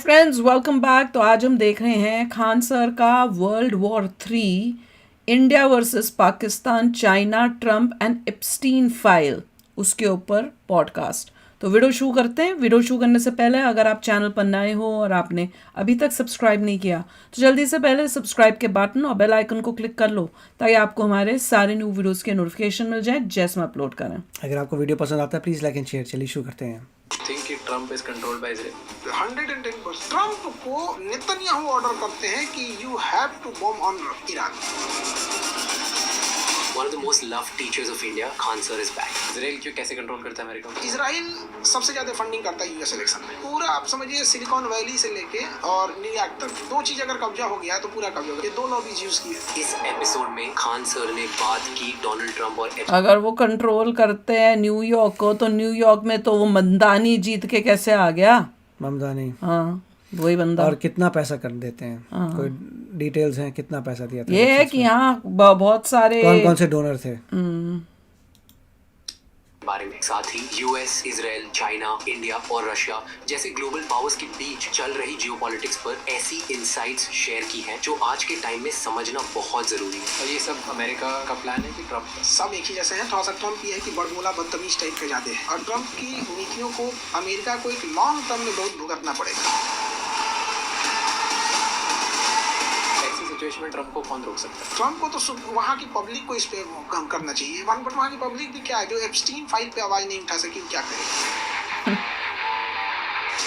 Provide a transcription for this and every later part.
Friends, welcome back. तो आज हम देख रहे हैं खान सर का world war 3 India versus Pakistan, China, Trump and Epstein file, उसके ऊपर पॉडकास्ट। तो वीडियो शुरू करते हैं। वीडियो शुरू करने से पहले अगर आप चैनल पर नए हो और आपने अभी तक सब्सक्राइब नहीं किया तो जल्दी से पहले सब्सक्राइब के बटन और बेल आइकन को क्लिक कर लो ताकि आपको हमारे सारे न्यू वीडियोस के नोटिफिकेशन मिल जाए जैसे हम अपलोड करें। अगर आपको वीडियो पसंद आता है प्लीज़ लाइक एंड शेयर। चलिए शुरू करते हैं। think कि Trump is controlled by Israel 110%। Trump को नेतन्याहू ऑर्डर करते हैं कि you have to bomb on Iran. One of the most loved teachers of India, Khan sir is back. Israel क्यों कैसे कंट्रोल करता है अमेरिका को? इजराइल सबसे ज्यादा फंडिंग करता है यूएस इलेक्शन में। पूरा आप समझिए सिलिकॉन वैली से लेके और न्यूयॉर्क तक दो चीज अगर कब्जा हो गया तो पूरा कब्जा हो गया। ये दो लॉबीज यूज की है। इस एपिसोड में खान सर ने बात की डोनाल्ड ट्रंप और अगर वो कंट्रोल करते हैं न्यूयॉर्क को तो न्यूयॉर्क में तो वो मंदानी जीत के कैसे आ गया? ममदानी, हाँ, वही बंदा। और कितना पैसा कर देते हैं? कोई डिटेल्स हैं कितना पैसा दिया था? ये है कि यहाँ बहुत सारे कौन कौन से डोनर थे? बारे में। साथ ही यूएस, इजराइल, चाइना, इंडिया और रशिया जैसे ग्लोबल पावर्स के बीच चल रही जियोपॉलिटिक्स पर ऐसी इनसाइट्स शेयर की हैं जो आज के टाइम में समझना बहुत जरूरी है। और ये सब अमेरिका का प्लान है कि ट्रंप का? सब एक ही जैसे हैं। थोड़ा सा ट्रंप ये है कि बड़बोला बदतमीज टाइप के ज्यादा है और ट्रंप की नीतियों को अमेरिका को एक लॉन्ग टर्म में बहुत भुगतना पड़ेगा। ऐसी सिचुएशन में ट्रंप को कौन रोक सकता है? ट्रंप को तो वहाँ की पब्लिक को इस पे काम करना चाहिए। बट वहाँ की पब्लिक भी क्या है जो एप्स्टीन फाइल पे आवाज नहीं उठा सकी, क्या करे?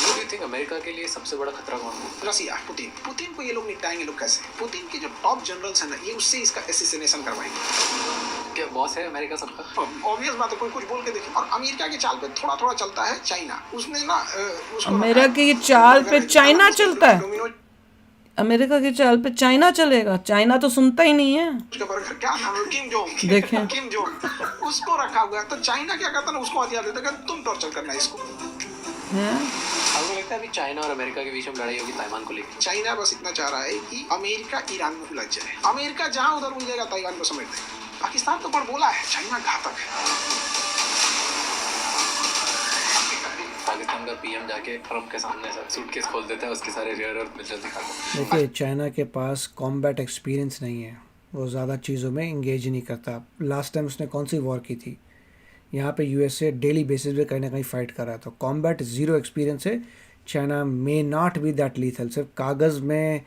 What do you think America के लिए सबसे बड़ा खतरा कौन है? रसिया, पुतिन को ये लोग निपटाएंगे। लोग कैसे? पुतिन के जो टॉप जनरल्स हैं ना, ये उससे इसका एसिसिनेशन करवाएंगे। क्या बॉस है अमेरिका सबका? ऑब्वियस बात है, कोई कुछ बोल के देखे। और अमेरिका की चाल पे थोड़ा थोड़ा चलता है चाइना। उसने ना अमेरिका की चाल पे चाइना चलता है। अमेरिका की चाल पे चाइना चलेगा? चाइना तो सुनता ही नहीं है। क्या नाम है? Kim Jong. देखें किम जोंग उसको रखा हुआ है। तो चाइना क्या करता है ना, उसको हथियार देता है, तुम टॉर्चर करना इसको। आपको लगता है अभी चाइना और अमेरिका के बीच में लड़ाई होगी ताइवान को लेकर? चाइना बस इतना चाह रहा है कि अमेरिका ईरान में उलझ जाए। अमेरिका जहां उधर उलझ जाएगा ताइवान को समेट देगा। पाकिस्तान तो पर बोला है, चाइना घातक है। पाकिस्तान का पीएम जाके ट्रंप के सामने सर सूटकेस खोल देता है, उसके सारे रेयर अर्थ मिसाइल दिखाता है। देखिए, चाइना के पास कॉम्बैट एक्सपीरियंस नहीं है। वो ज़्यादा चीज़ों में इंगेज नहीं करता। लास्ट टाइम उसने कौन सी वॉर की थी? यहाँ पे यूएसए डेली बेसिस पे कहीं ना कहीं फाइट कर रहा है। तो कॉम्बैट ज़ीरो एक्सपीरियंस है। China may not be that lethal. सिर्फ कागज़ में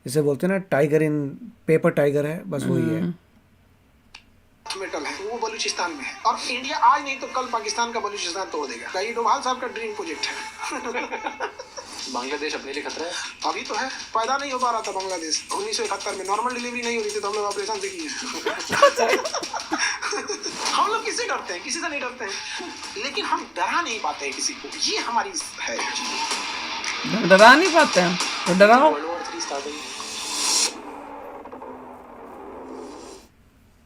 जैसे बोलते हैं ना, टाइगर इन पेपर टाइगर है, बस वही है। मेटल है वो बलूचिस्तान में है और इंडिया आज नहीं तो कल पाकिस्तान का बलूचिस्तान तोड़ देगा। ये डोभाल साहब का ड्रीम प्रोजेक्ट है। बांग्लादेश अपने लिए खतरा है? अभी तो है, पैदा नहीं हो पा रहा था बांग्लादेश। 1971 में नॉर्मल डिलीवरी नहीं हो रही थी तो हम लोग ऑपरेशन से किए। हम लोग किससे डरते हैं? किसी से नहीं डरते हैं, लेकिन हम डरा नहीं पाते हैं किसी को। ये हमारी है। डरा नहीं पाते हैं तो डराओ। वर्ल्ड वॉर 3 स्टार्ट हुई।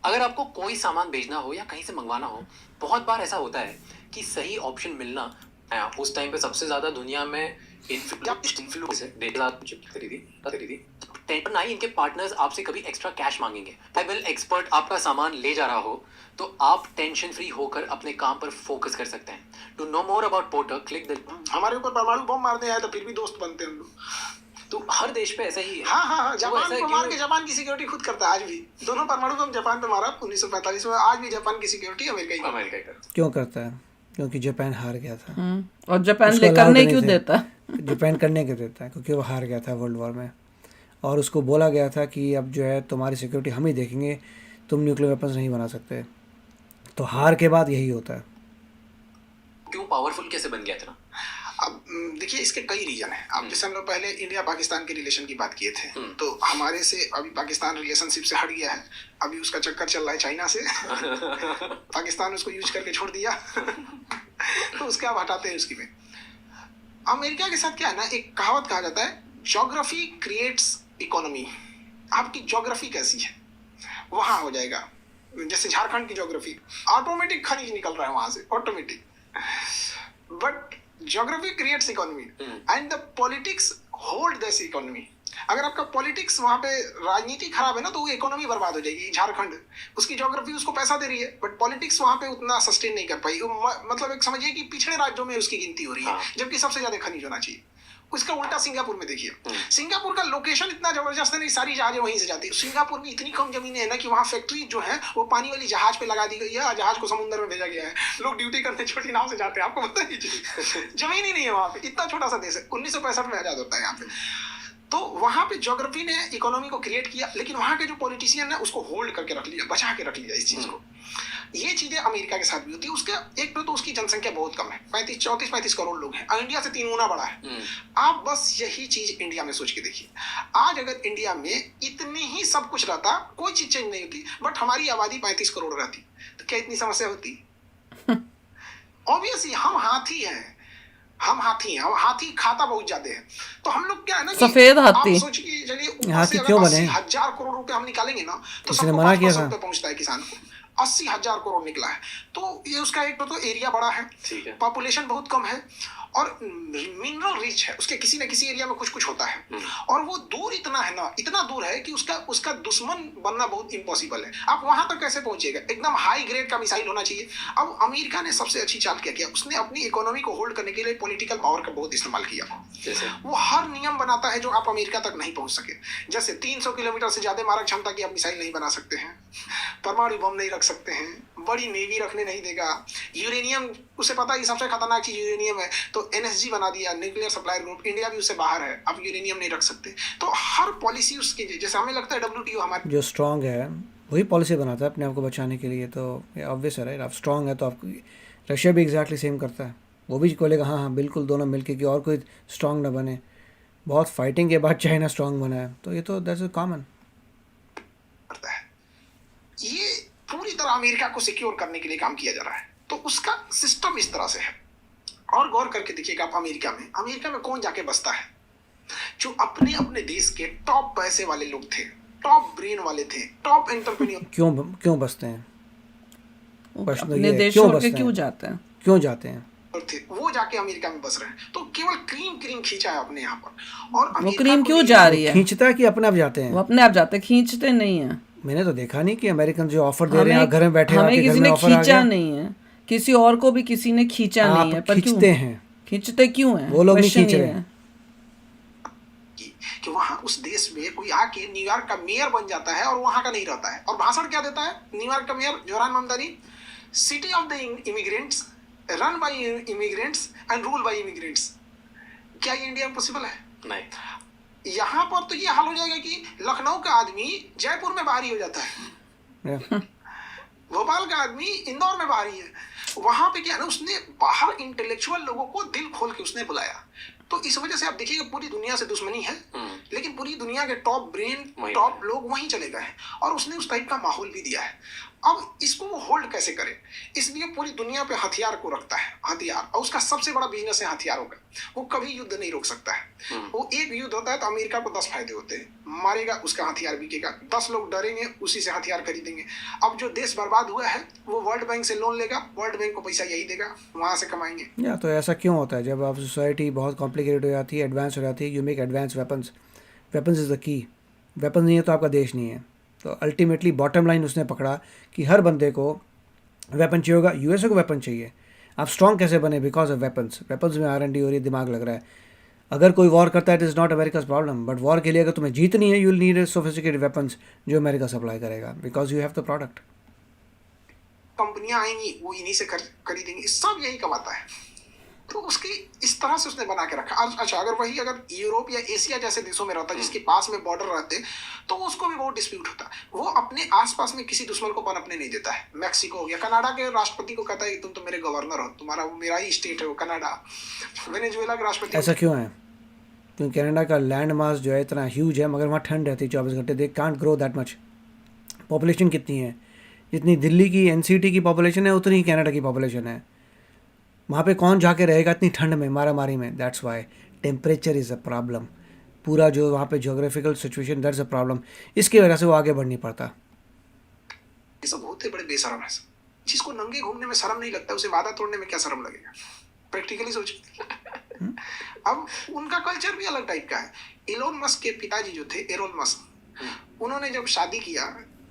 अगर आपको कोई सामान भेजना हो या कहीं से मंगवाना हो, बहुत बार ऐसा होता है कि सही ऑप्शन मिलना उस टाइम पे सबसे ज्यादा दुनिया में टेंशन नहीं। इनके पार्टनर्स आपसे कभी एक्स्ट्रा कैश मांगेंगे। ट्राइबल एक्सपर्ट आपका सामान ले जा रहा हो तो आप टेंशन फ्री होकर अपने काम पर फोकस कर सकते हैं। To know more about porter click the. हमारे ऊपर परमाणु बम मारने आए तो फिर भी दोस्त बनते हैं हम लोग। तो हर देश पे ऐसा ही है। हाँ, जापान को मार के जापान की सिक्योरिटी खुद करता है आज भी। दोनों परमाणु बम जापान पे मारा 1945 में। आज भी जापान की सिक्योरिटी अमेरिका ही करता। क्यों करता है? क्योंकि जापान हार गया था। और जापान करने क्यों देता? जापान करने क्यों देता है? क्योंकि वो हार गया था वर्ल्ड वॉर में और उसको बोला गया था कि अब जो है तुम्हारी सिक्योरिटी हम ही देखेंगे, तुम न्यूक्लियर वेपन्स नहीं बना सकते। तो हार के बाद यही होता है। क्यों पावरफुल कैसे बन गया था? अब देखिए, इसके कई रीजन है। अब जैसे हम लोग पहले इंडिया पाकिस्तान के रिलेशन की बात किए थे, तो हमारे से अभी पाकिस्तान रिलेशनशिप से हट गया है। अभी उसका चक्कर चल रहा है चाइना से। पाकिस्तान उसको यूज करके छोड़ दिया। तो उसके आप हटाते हैं उसकी में। अमेरिका के साथ क्या है ना, एक कहावत कहा जाता है, ज्योग्राफी क्रिएट्स इकोनॉमी। आपकी ज्योग्राफी कैसी है वहां हो जाएगा। जैसे झारखंड की ज्योग्राफी, ऑटोमेटिक खनिज निकल रहा है वहां से, automatic. But geography creates economy and the politics hold this economy। अगर आपका पॉलिटिक्स वहाँ पे राजनीति खराब है ना, तो वो इकोनॉमी बर्बाद हो जाएगी। झारखंड, उसकी ज्योग्राफी उसको पैसा दे रही है, बट पॉलिटिक्स वहाँ पे उतना सस्टेन नहीं कर पाई। मतलब एक समझिए कि पिछड़े राज्यों में उसकी गिनती हो रही है, जबकि सबसे ज्यादा खनिज होना चाहिए। उसका उल्टा सिंगापुर में देखिए, सिंगापुर का लोकेशन इतना जबरदस्त है ना, सारी जहाजें वहीं से जाती है। सिंगापुर में इतनी कम जमीनें हैं ना कि वहाँ फैक्ट्री जो है वो पानी वाली जहाज पे लगा दी गई है, जहाज को समुद्र में भेजा गया है। लोग ड्यूटी करते छोटी नाव से जाते हैं, आपको पता ही जमीन ही नहीं है वहाँ पे। इतना छोटा सा देश है, 1965 में आजाद होता है यहाँ पे। तो वहां पे ज्योग्राफी ने इकोनॉमी को क्रिएट किया, लेकिन वहां के जो पॉलिटिशियन ने उसको होल्ड करके रख लिया, बचा के रख लिया इस चीज को। ये चीजें अमेरिका के साथ भी होती है। उसके एक तो उसकी जनसंख्या बहुत कम है, 35 करोड़ लोग हैं, इंडिया से 3 गुना बड़ा है। आप बस यही चीज इंडिया में सोच के देखिए, आज अगर इंडिया में इतनी ही सब कुछ रहता, कोई चीज चेंज नहीं होती, बट हमारी आबादी 35 करोड़ रहती, तो क्या इतनी समस्या होती? ऑब्वियसली हम हाथी हैं, हम हाथी खाता बहुत ज्यादा है। तो हम लोग क्या है ना, सफेद हाथी, आप सोचिए, चलिए ऊपर हाथी से क्यों अगर बने? 80,000 करोड़ रुपए हम निकालेंगे ना, तो किसी ने सबको मना 5% किया था? पे पहुंचता है किसान को। 80,000 करोड़ निकला है, तो ये उसका एक तो एरिया बड़ा है, पॉपुलेशन बहुत कम है, और मिनरल रिच है, उसके किसी न किसी एरिया में कुछ कुछ होता है, और वो दूर इतना है ना, इतना दूर है कि उसका दुश्मन बनना बहुत इम्पॉसिबल है। आप वहां तक कैसे पहुंचेगा? एकदम हाई ग्रेड का मिसाइल होना चाहिए। अब अमेरिका ने सबसे अच्छी चाल क्या किया, उसने अपनी इकोनॉमी को होल्ड करने के लिए पॉलिटिकल पावर का बहुत इस्तेमाल किया। जैसे वो हर नियम बनाता है जो आप अमेरिका तक नहीं पहुंच सके। जैसे 300 किलोमीटर से ज्यादा मारक क्षमता की आप मिसाइल नहीं बना सकते हैं, परमाणु बम नहीं रख सकते हैं, बड़ी नेवी रखने नहीं देगा, यूरेनियम, उसे पता है कि सबसे खतरनाक चीज यूरेनियम है, तो एनएसजी बना दिया, न्यूक्लियर सप्लायर ग्रुप, इंडिया भी उससे बाहर है, आप यूरेनियम नहीं रख सकते। तो हर पॉलिसी उसके, जैसे हमें लगता है WTO हमारे जो स्ट्रांग है वही पॉलिसी बनाता है अपने आप को बचाने के लिए, तो ये ऑब्वियस है राइट। आप स्ट्रांग है तो आप, रशिया भी एग्जैक्टली सेम करता है, वो भी बोलेगा हाँ हाँ बिल्कुल दोनों मिलके कि और कोई स्ट्रांग ना बने। बहुत फाइटिंग के बाद चाइना स्ट्रांग बना है, तो ये तो दैट्स अ कॉमन। करता है। ये पूरी तरह अमेरिका को सिक्योर करने के लिए काम किया जा रहा है, तो उसका सिस्टम इस तरह से है। और गौर करके देखिएगा आप, अमेरिका में कौन जाके बसता है? जो अपने अपने देश के टॉप पैसे वाले लोग थे, टॉप ब्रेन वाले थे, टॉप एंटरप्रेन्योर। क्यों बसते हैं? प्रश्न अपने ये है, देश क्यों छोड़ के बसते क्यों हैं? जाते हैं? क्यों जाते हैं? थे वो जाके अमेरिका में बस रहे हैं, तो केवल क्रीम खींचा है अपने यहाँ पर। और वो क्रीम क्यों जा रही है? खींचता है कि अपने आप जाते हैं? वो अपने आप जाते हैं, खींचते नहीं है। मैंने तो देखा नहीं कि अमेरिकन जो ऑफर दे रहे हैं, घर में बैठे हमें आपके घर किसी में ने ऑफर आ खींचा गया। नहीं है, किसी और को भी किसी ने खींचा नहीं है, पर खींचते हैं, खींचते क्यों है? वो लोग नहीं Question खींच ये रहे है कि वहां उस देश में कोई आके न्यूयॉर्क का मेयर बन जाता है और वहां का नहीं रहता है, और भाषण क्या देता है न्यूयॉर्क का mayor Zohran Mamdani? City of the immigrants, run by immigrants and rule by immigrants. क्या ये इंडिया में पॉसिबल है? नहीं। यहाँ पर तो ये हाल हो जाएगा कि लखनऊ का आदमी जयपुर में बाहरी हो जाता है, भोपाल का आदमी इंदौर में बाहरी है। वहां पे क्या है ना, उसने बाहर इंटेलेक्चुअल लोगों को दिल खोल के उसने बुलाया। तो इस वजह से आप देखिएगा पूरी दुनिया से दुश्मनी है, लेकिन पूरी दुनिया के टॉप ब्रेन, टॉप लोग वहीं चले गए हैं, और उसने उस टाइप का माहौल भी दिया है। अब इसको वो होल्ड कैसे करे? इसलिए पूरी दुनिया पे हथियार को रखता है, हथियार, और उसका सबसे बड़ा बिजनेस है हथियारों का। वो कभी युद्ध नहीं रोक सकता है। वो एक युद्ध होता है तो अमेरिका को 10 फायदे होते हैं, मारेगा उसका हथियार बिकेगा, 10 लोग डरेंगे, उसी से हथियार खरीदेंगे। अब जो देश बर्बाद हुआ है वो वर्ल्ड बैंक से लोन लेगा, वर्ल्ड बैंक को पैसा यही देगा, वहां से कमाएंगे। या तो ऐसा क्यों होता है? जब आप सोसाइटी बहुत कॉम्प्लिकेटेड हो जाती है, एडवांस हो जाती है, you make advance weapons. Weapons is the key. Weapon नहीं है तो आपका देश नहीं है। तो अल्टीमेटली बॉटम लाइन उसने पकड़ा कि हर बंदे को वेपन चाहिए होगा। यूएसए को वेपन चाहिए। आप स्ट्रॉन्ग कैसे बने? Because of weapons. वेपन्स में R&D हो रही है, दिमाग लग रहा है। अगर कोई वॉर करता है, it is not America's problem, but war के लिए अगर तुम्हें जीतनी है, you will need sophisticated weapons जो अमेरिका सप्लाई करेगा, because you have the product. कंपनियां आएंगी, वो इन्हीं से खरीदेंगी, सब यही कमाता है। तो उसकी इस तरह से उसने बना के रखा। अच्छा, अगर यूरोप या एशिया जैसे देशों में रहता, जिसके पास में बॉर्डर रहते, तो उसको भी बहुत डिस्प्यूट होता। वो अपने आसपास में किसी दुश्मन को पनपने नहीं देता है। मैक्सिको हो गया, कनाडा के राष्ट्रपति को कहता है कि तुम तो मेरे गवर्नर हो, तुम्हारा वो मेरा ही स्टेट है वो कनाडा। वेनेजुएला के राष्ट्रपति। ऐसा क्यों है? क्योंकि कनाडा का लैंड मास जो है इतना ह्यूज है, मगर वहाँ ठंड रहती है 24 घंटे। They can't grow that much. Population कितनी है? जितनी दिल्ली की NCT की पॉपुलेशन है, उतनी ही कनाडा की पॉपुलेशन है। वहाँ पे कौन जाके रहेगा इतनी ठंड में, मारामारी में? That's why temperature is a problem. पूरा जो वहाँ पे geographical situation, that's a problem. इसकी वजह से वो आगे बढ़ नहीं पाता। ये सब बहुत बड़े बेशरम है। जिसको नंगे घूमने में शर्म नहीं लगता, उसे वादा तोड़ने में क्या शर्म लगेगा? प्रैक्टिकली सोच। अब उनका कल्चर भी अलग टाइप का है। इलोन मस्क के पिताजी जो थे, एरोन मस्क, उन्होंने जब शादी किया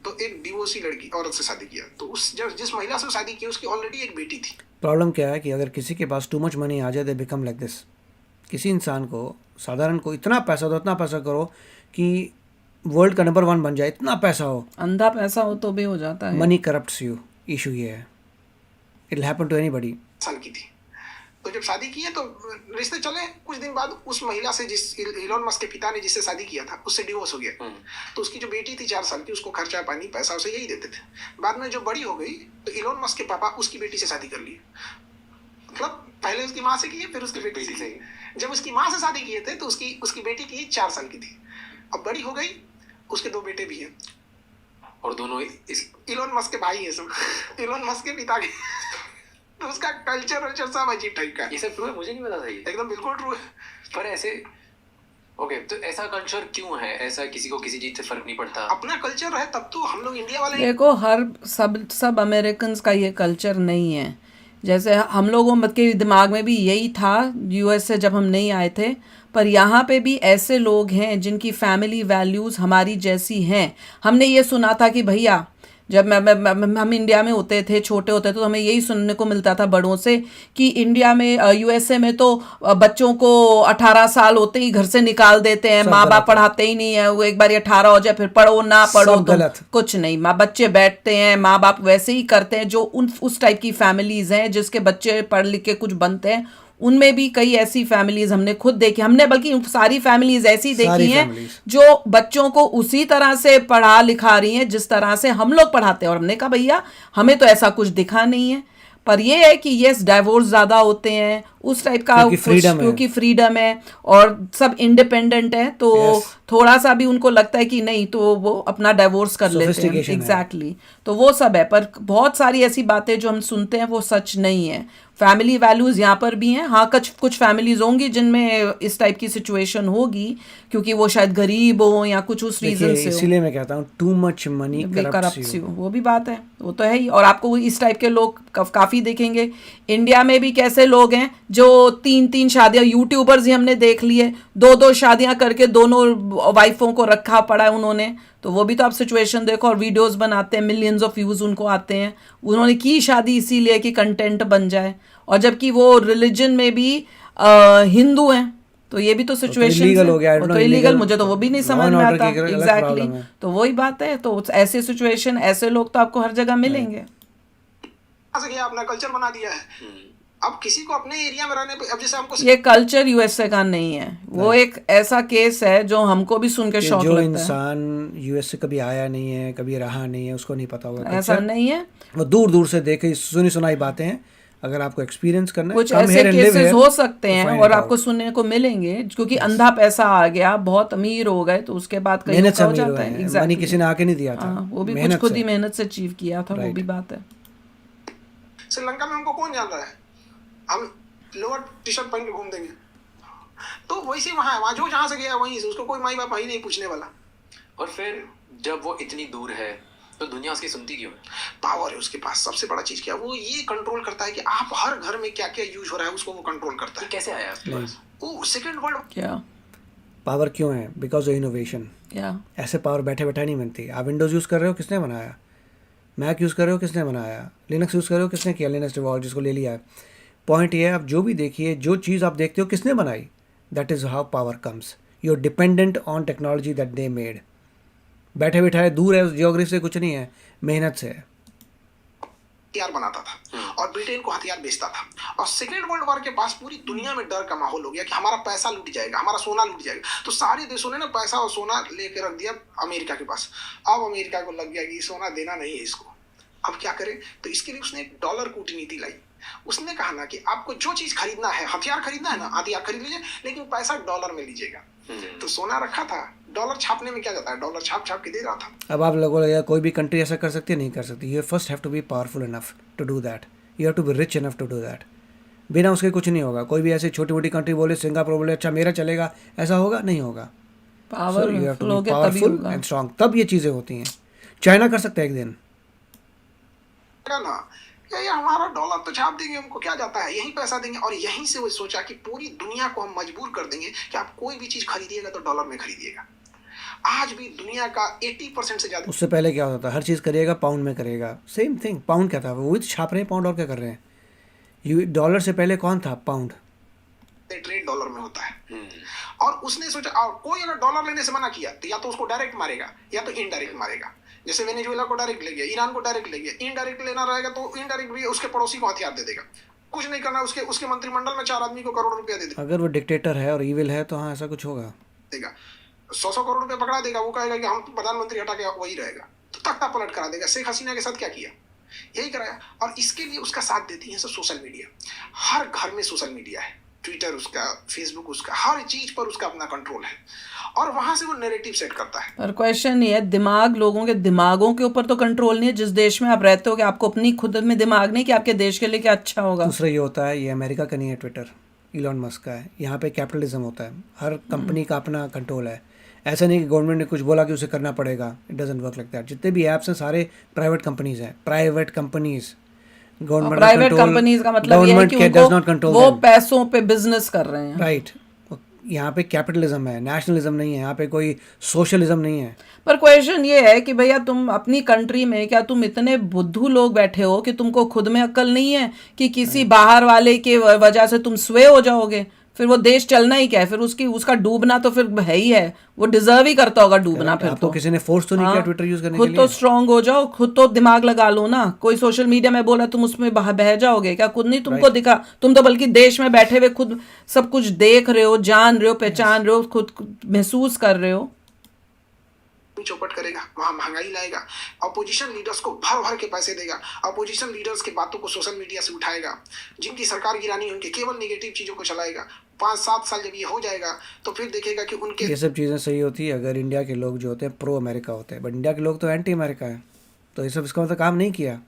तो एक डिवोर्सी लड़की औरत से शादी किया। तो उस जब जिस महिला से शादी की उसकी ऑलरेडी एक बेटी थी। प्रॉब्लम क्या है कि अगर किसी के पास टू मच मनी आ जाए दे बिकम लाइक दिस। किसी इंसान को, साधारण को इतना पैसा दो, इतना पैसा करो कि वर्ल्ड का नंबर 1 बन जाए, इतना पैसा हो, अंधा पैसा हो तो भी हो जाता है। Money corrupts you. इशू ये है, it will happen to anybody. साल की थी तो जब शादी की है तो रिश्ते चले। कुछ दिन बाद उस महिला से, जिस इलोन मस्क के पिता ने जिससे शादी किया था, उससे डिवोर्स हो गया। तो उसकी जो बेटी थी 4 साल की, उसको खर्चा पानी पैसा उसे यही देते थे। बाद में जो बड़ी हो गई तो इलोन मस्क के पापा उसकी बेटी से शादी कर लिए। मतलब पहले उसकी माँ से किए, फिर उसकी बेटी से। जब उसकी माँ से शादी किए थे तो उसकी बेटी की 4 साल की थी। अब बड़ी हो गई, उसके 2 बेटे भी हैं और दोनों इलोन मस्क के भाई हैं सब। इलोन मस्क के पिता के तो उसका कल्चर सब अजीब टाइप का है। ये सब ट्रू है, मुझे नहीं पता था ये। एकदम बिल्कुल ट्रू है। पर ऐसे ओके, तो ऐसा कल्चर क्यों है? ऐसा किसी को किसी चीज से फर्क नहीं पड़ता? अपना कल्चर है तब तो हम लोग इंडिया वाले। देखो, हर सब अमेरिकन्स का ये कल्चर नहीं है। जैसे हम लोगों के दिमाग में भी यही था यूएस से जब हम नहीं आए थे, पर यहाँ पे भी ऐसे लोग हैं जिनकी फैमिली वैल्यूज़ हमारी जैसी हैं। हमने ये सुना था कि भैया, जब हम इंडिया में होते थे, छोटे होते थे, तो हमें यही सुनने को मिलता था बड़ों से कि इंडिया में, यूएसए में तो बच्चों को 18 साल होते ही घर से निकाल देते हैं, माँ बाप पढ़ाते ही नहीं है। वो एक बार 18 हो जाए फिर पढ़ो ना पढ़ो तो कुछ नहीं, माँ बच्चे बैठते हैं, माँ बाप वैसे ही करते हैं। जो उस टाइप की फैमिलीज हैं जिसके बच्चे पढ़ लिख के कुछ बनते हैं, उनमें भी कई ऐसी फैमिलीज हमने खुद देखी। हमने बल्कि सारी फैमिलीज ऐसी देखी हैं जो बच्चों को उसी तरह से पढ़ा लिखा रही हैं जिस तरह से हम लोग पढ़ाते हैं। और हमने कहा भैया हमें तो ऐसा कुछ दिखा नहीं है। पर ये है कि यस, डाइवोर्स ज़्यादा होते हैं उस टाइप का, क्योंकि फ्रीडम है और सब इंडिपेंडेंट है, तो थोड़ा सा भी उनको लगता है कि नहीं तो वो अपना डाइवोर्स कर लेते हैं। एग्जैक्टली, तो वो सब है। पर बहुत सारी ऐसी बातें जो हम सुनते हैं वो सच नहीं है। फैमिली वैल्यूज़ यहाँ पर भी हैं। हाँ, कुछ फैमिलीज होंगी जिनमें इस टाइप की सिचुएशन होगी क्योंकि वो शायद गरीब हो या कुछ उस रीजन से हो। इसीलिए मैं कहता हूँ too much money corrupts you. वो भी बात है, वो तो है ही। और आपको इस टाइप के लोग काफ़ी देखेंगे। इंडिया में भी कैसे लोग हैं जो 3 शादियाँ, यूट्यूबर्स ही हमने देख लिए, 2 शादियाँ करके दोनों वाइफों को रखा पड़ा है उन्होंने। तो वो भी तो आप सिचुएशन देखो, और वीडियोस बनाते हैं, मिलियंस ऑफ व्यूज उनको आते हैं। उन्होंने की शादी इसीलिए कि कंटेंट बन जाए, और जबकि वो रिलीजन में भी हिंदू हैं। तो ये भी तो सिचुएशन इलीगल हो गया, तो इलीगल, मुझे तो वो भी नहीं समझ में आता। एग्जैक्टली, तो वही बात है। तो ऐसे सिचुएशन, ऐसे लोग तो आपको हर जगह मिलेंगे। अपना कल्चर बना दिया है। अब किसी को अपने एरिया में रहने पे, अब जैसे हमको ये कल्चर यूएसए का नहीं है, वो एक ऐसा केस है जो हमको भी सुन के शौक लगता है। जो इंसान यूएसए कभी आया नहीं है, कभी रहा नहीं है, उसको नहीं पता होगा। ऐसा नहीं है, वो दूर दूर से देखे सुनी सुनाई बातें हैं। अगर आपको एक्सपीरियंस करना है, कुछ ऐसे केसेस हो सकते हैं और आपको सुनने को मिलेंगे, क्योंकि अंधा पैसा आ गया, बहुत अमीर हो गए, तो उसके बाद कहीं हो जाता है। मनी किसी ने आके नहीं दिया था, वो भी कुछ खुद ही मेहनत से अचीव किया था। वो भी बात है। श्रीलंका में हमको कौन जान रहा है? हम लोअर टी शर्ट पहन के घूम देंगे। तो वैसे वहाँ जो जहाँ से गया वहीं से, उसको कोई माई बाप ही नहीं पूछने वाला। और फिर जब वो इतनी दूर है तो दुनिया उसकी सुनती क्यों है? पावर है उसके पास। सबसे बड़ा चीज क्या, वो ये कंट्रोल करता है कि आप हर घर में क्या क्या यूज हो रहा है, उसको वो कंट्रोल करता है। कैसे आया वो सेकंड वर्ल्ड। क्या पावर क्यों है? Because of innovation. ऐसे पावर बैठे बैठे नहीं बनती। आप विंडोज यूज कर रहे हो, किसने बनाया? मैक यूज कर रहे हो, किसने बनाया? लिनक्स यूज कर रहे हो, किसने किया? लिनक्स रिवॉल्व, जिसको ले लिया है। पॉइंट ये है, आप जो भी देखिए, जो चीज़ आप देखते हो किसने बनाई, that is how power comes. You are dependent on technology that they made. बैठे बैठाए दूर है, जियोग्राफी से कुछ नहीं है, मेहनत से है। हथियार बनाता था और ब्रिटेन को हथियार बेचता था। और सेकेंड वर्ल्ड वॉर के पास पूरी दुनिया में डर का माहौल हो गया कि हमारा पैसा लूट जाएगा, हमारा सोना लूट जाएगा। तो सारे देशों ने ना पैसा और सोना लेके रख दिया अमेरिका के पास। अब अमेरिका को लग गया कि सोना देना नहीं है इसको, अब क्या करें? तो इसके लिए उसने एक डॉलर कूटनीति लाई। उसने कहा ना कि आपको जो चीज खरीदना है, हथियार खरीदना है ना, हथियार खरीद लीजिए, लेकिन पैसा डॉलर में लीजिएगा। तो सोना रखा था, डॉलर छापने में क्या जाता है, डॉलर छाप छाप के दे रहा था। अब आप लोगों को कोई भी कंट्री ऐसा कर सकती है? नहीं कर सकती। You first have to be powerful enough to do that. You have to be rich enough to do that. बिना उसके कुछ नहीं होगा। कोई भी ऐसी छोटी मोटी कंट्री बोले, सिंगापुर बोले अच्छा मेरा चलेगा, ऐसा होगा? नहीं होगा। पावरफुल एंड स्ट्रांग, तब ये चीज़ें होती हैं। चाइना कर सकता है एक दिन ना ये हमारा डॉलर तो छाप देंगे, हमको क्या जाता है, यही पैसा देंगे। और यहीं से वो सोचा कि पूरी दुनिया को हम मजबूर कर देंगे कि आप कोई भी चीज खरीदिएगा तो डॉलर में खरीदिएगा। आज भी दुनिया का 80% से ज्यादा। उससे पहले क्या होता था, हर चीज़ करिएगा पाउंड में करेगा, सेम थिंग। पाउंड क्या था, वही तो छाप रहे हैं पाउंड, और क्या कर रहे हैं। डॉलर से पहले कौन था, पाउंड। ट्रेड डॉलर में होता है। और उसने सोचा, और कोई अगर डॉलर लेने से मना किया तो या तो उसको डायरेक्ट मारेगा या तो इनडायरेक्ट मारेगा। जैसे वेनेजुएला को डायरेक्ट ले गया, ईरान को डायरेक्ट ले गया। इनडायरेक्ट लेना रहेगा तो इनडायरेक्ट भी उसके पड़ोसी को हथियार दे देगा। कुछ नहीं करना, उसके मंत्रिमंडल में 4 आदमी को करोड़ रुपया दे देगा। अगर वो डिक्टेटर है और ईविल है तो हाँ ऐसा कुछ होगा। देगा 100 करोड़ रुपया पकड़ा देगा, वो कहेगा कि हम प्रधानमंत्री हटा के वही रहेगा, तो तख्ता पलट करा देगा। शेख हसीना के साथ क्या किया, यही कराया। और इसके लिए उसका साथ देती है सब सोशल मीडिया। हर घर में सोशल मीडिया है, ट्विटर उसका, फेसबुक उसका, हर चीज पर उसका अपना कंट्रोल है। और वहां से वो नैरेटिव सेट करता है। पर क्वेश्चन ये है, दिमाग, लोगों के दिमागों के ऊपर तो कंट्रोल नहीं है। जिस देश में आप रहते हो कि आपको अपनी खुद में दिमाग नहीं कि आपके देश के लिए क्या अच्छा होगा। दूसरा ये होता है, ये अमेरिका का नहीं है, ट्विटर इलॉन मस्क का है। यहाँ पे कैपिटलिज्म होता है, हर कंपनी का अपना कंट्रोल है। ऐसा नहीं कि गवर्नमेंट ने कुछ बोला कि उसे करना पड़ेगा, it doesn't work like that. जितने भी ऐप्स हैं सारे प्राइवेट कंपनीज हैं, private companies. Government private companies का मतलब ये है कि उनको वो पैसों पे बिजनेस कर रहे हैं। राइट। यहाँ पे कैपिटलिज्म है, नेशनलिज्म नहीं है। यहाँ पे कोई सोशलिज्म नहीं है। पर क्वेश्चन ये है कि भैया तुम अपनी कंट्री में क्या तुम इतने बुद्धू लोग बैठे हो कि तुमको खुद में अक्ल नहीं है कि किसी बाहर वाले के वजह से तुम स्वे हो जाओगे। फिर वो देश चलना ही क्या है, फिर उसका डूबना तो फिर है ही है। वो डिजर्व ही करता होगा डूबना। फिर तो किसी ने फोर्स तो नहीं किया ट्विटर यूज करने के खुद लिए। तो स्ट्रांग हो जाओ, खुद तो दिमाग लगा लो ना। कोई सोशल मीडिया में बोला तुम उसमें बह जाओगे क्या, खुद नहीं तुमको दिखा। तुम तो बल्कि देश में बैठे हुए खुद सब कुछ देख रहे हो, जान रहे हो, पहचान रहे हो, खुद महसूस कर रहे हो। चौपट करेगा, वहां महंगाई लाएगा, अपोजिशन लीडर्स को भर भर के पैसे देगा, अपोजिशन लीडर्स के बातों को सोशल मीडिया से उठाएगा, जिनकी सरकार गिरानी है उनके केवल नेगेटिव चीजों को चलाएगा। 5-7 साल जब ये हो जाएगा तो फिर देखेगा कि उनके ये सब चीज़ें सही होती है अगर इंडिया के लोग जो होते हैं प्रो अमेरिका होते हैं, बट इंडिया के लोग तो एंटी अमेरिका है। तो ये सब इसका मतलब काम नहीं किया।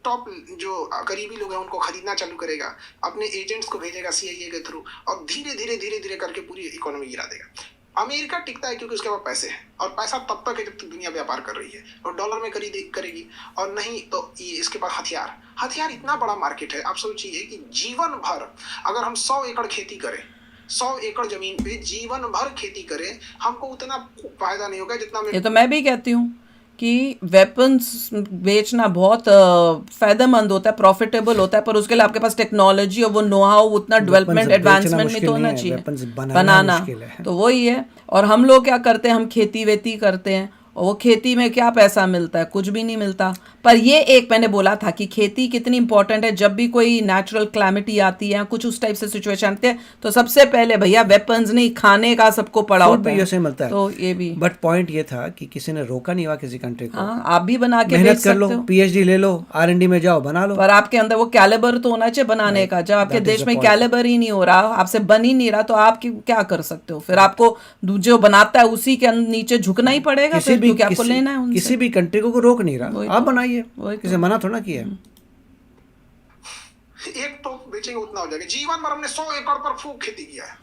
टॉप जो करीबी लोग हैं उनको खरीदना चालू करेगा, अपने एजेंट्स को भेजेगा CIA के थ्रू, और धीरे धीरे करके पूरी इकोनॉमी गिरा देगा। अमेरिका टिकता है क्योंकि उसके पास पैसे हैं, और पैसा तब तक है जब तक दुनिया व्यापार कर रही है, और डॉलर में करेगी। और नहीं तो ये इसके पास हथियार इतना बड़ा मार्केट है। आप सोचिए कि जीवन भर अगर हम 100 एकड़ खेती करें, 100 एकड़ जमीन पे जीवन भर खेती करें, हमको उतना फायदा नहीं होगा जितना ये तो मैं भी कहती हूँ कि वेपन्स बेचना बहुत फायदेमंद होता है, प्रॉफिटेबल होता है, पर उसके लिए आपके पास टेक्नोलॉजी और वो नो हाउ उतना डेवलपमेंट एडवांसमेंट में तो होना चाहिए। बनाना तो वही है। और हम लोग क्या करते हैं, हम खेती वेती करते हैं, और वो खेती में क्या पैसा मिलता है, कुछ भी नहीं मिलता। पर ये एक मैंने बोला था कि खेती कितनी इंपॉर्टेंट है। जब भी कोई नेचुरल क्लैमिटी आती है, कुछ उस टाइप से सिचुएशन आती है, तो सबसे पहले भैया वेपन्स नहीं, खाने का सबको पड़ा होता है। से मिलता है। तो ये भी बट पॉइंट ये था कि किसी ने रोका नहीं हुआ किसी कंट्री को। हाँ, आप भी बना के मेहनत कर लो, PhD ले लो, R&D में जाओ, बना लो। पर आपके अंदर वो कैलिबर तो होना चाहिए बनाने का। जब आपके देश में कैलिबर ही नहीं हो रहा, आपसे बन ही नहीं रहा, तो आप क्या कर सकते हो। फिर आपको जो बनाता है उसी के नीचे झुकना ही पड़ेगा, क्योंकि आपको लेना है उनसे। किसी भी कंट्री को रोक नहीं रहा, आप बनाइए, किसी मना थोड़ा किया। एक तो बेचेंगे उतना हो जाएगा। जीवन भर हमने 100 एकड़ पर खूब खेती किया है,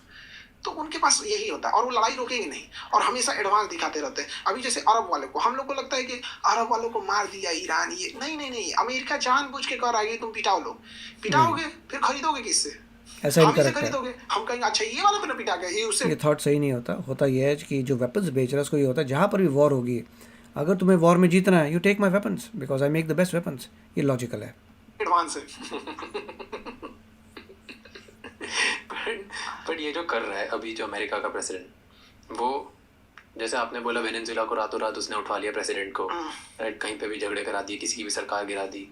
तो उनके पास यही होता है, और वो लड़ाई रोकेंगे नहीं, और हमेशा एडवांस दिखाते रहते हैं। अभी जैसे अरब वाले को, हम लोग को लगता है कि अरब वालों को मार दिया ईरान, ये नहीं, अमेरिका जानबूझ के कर रहा है, तुम पिटाओगे फिर खरीदोगे किससे, ऐसा ही करता खरीदोगे। हम कहेंगे अच्छा ये वाला तो पिटा गया, ये उससे। ये थॉट सही नहीं होता ये है कि जो वेपन्स बेच रहा है उसको ये होता है, जहाँ पर भी वॉर होगी, अगर तुम्हें वॉर में जीतना है, you take my weapons because I make the best weapons. ये लॉजिकल है, एडवांस है। बट ये जो कर रहा है अभी जो अमेरिका का प्रेसिडेंट, वो जैसे आपने बोला वेनेजुएला को रातों रात उसने उठा लिया प्रेसिडेंट को, राइट, कहीं पे भी झगड़े करा दिए, किसी की भी सरकार गिरा दी।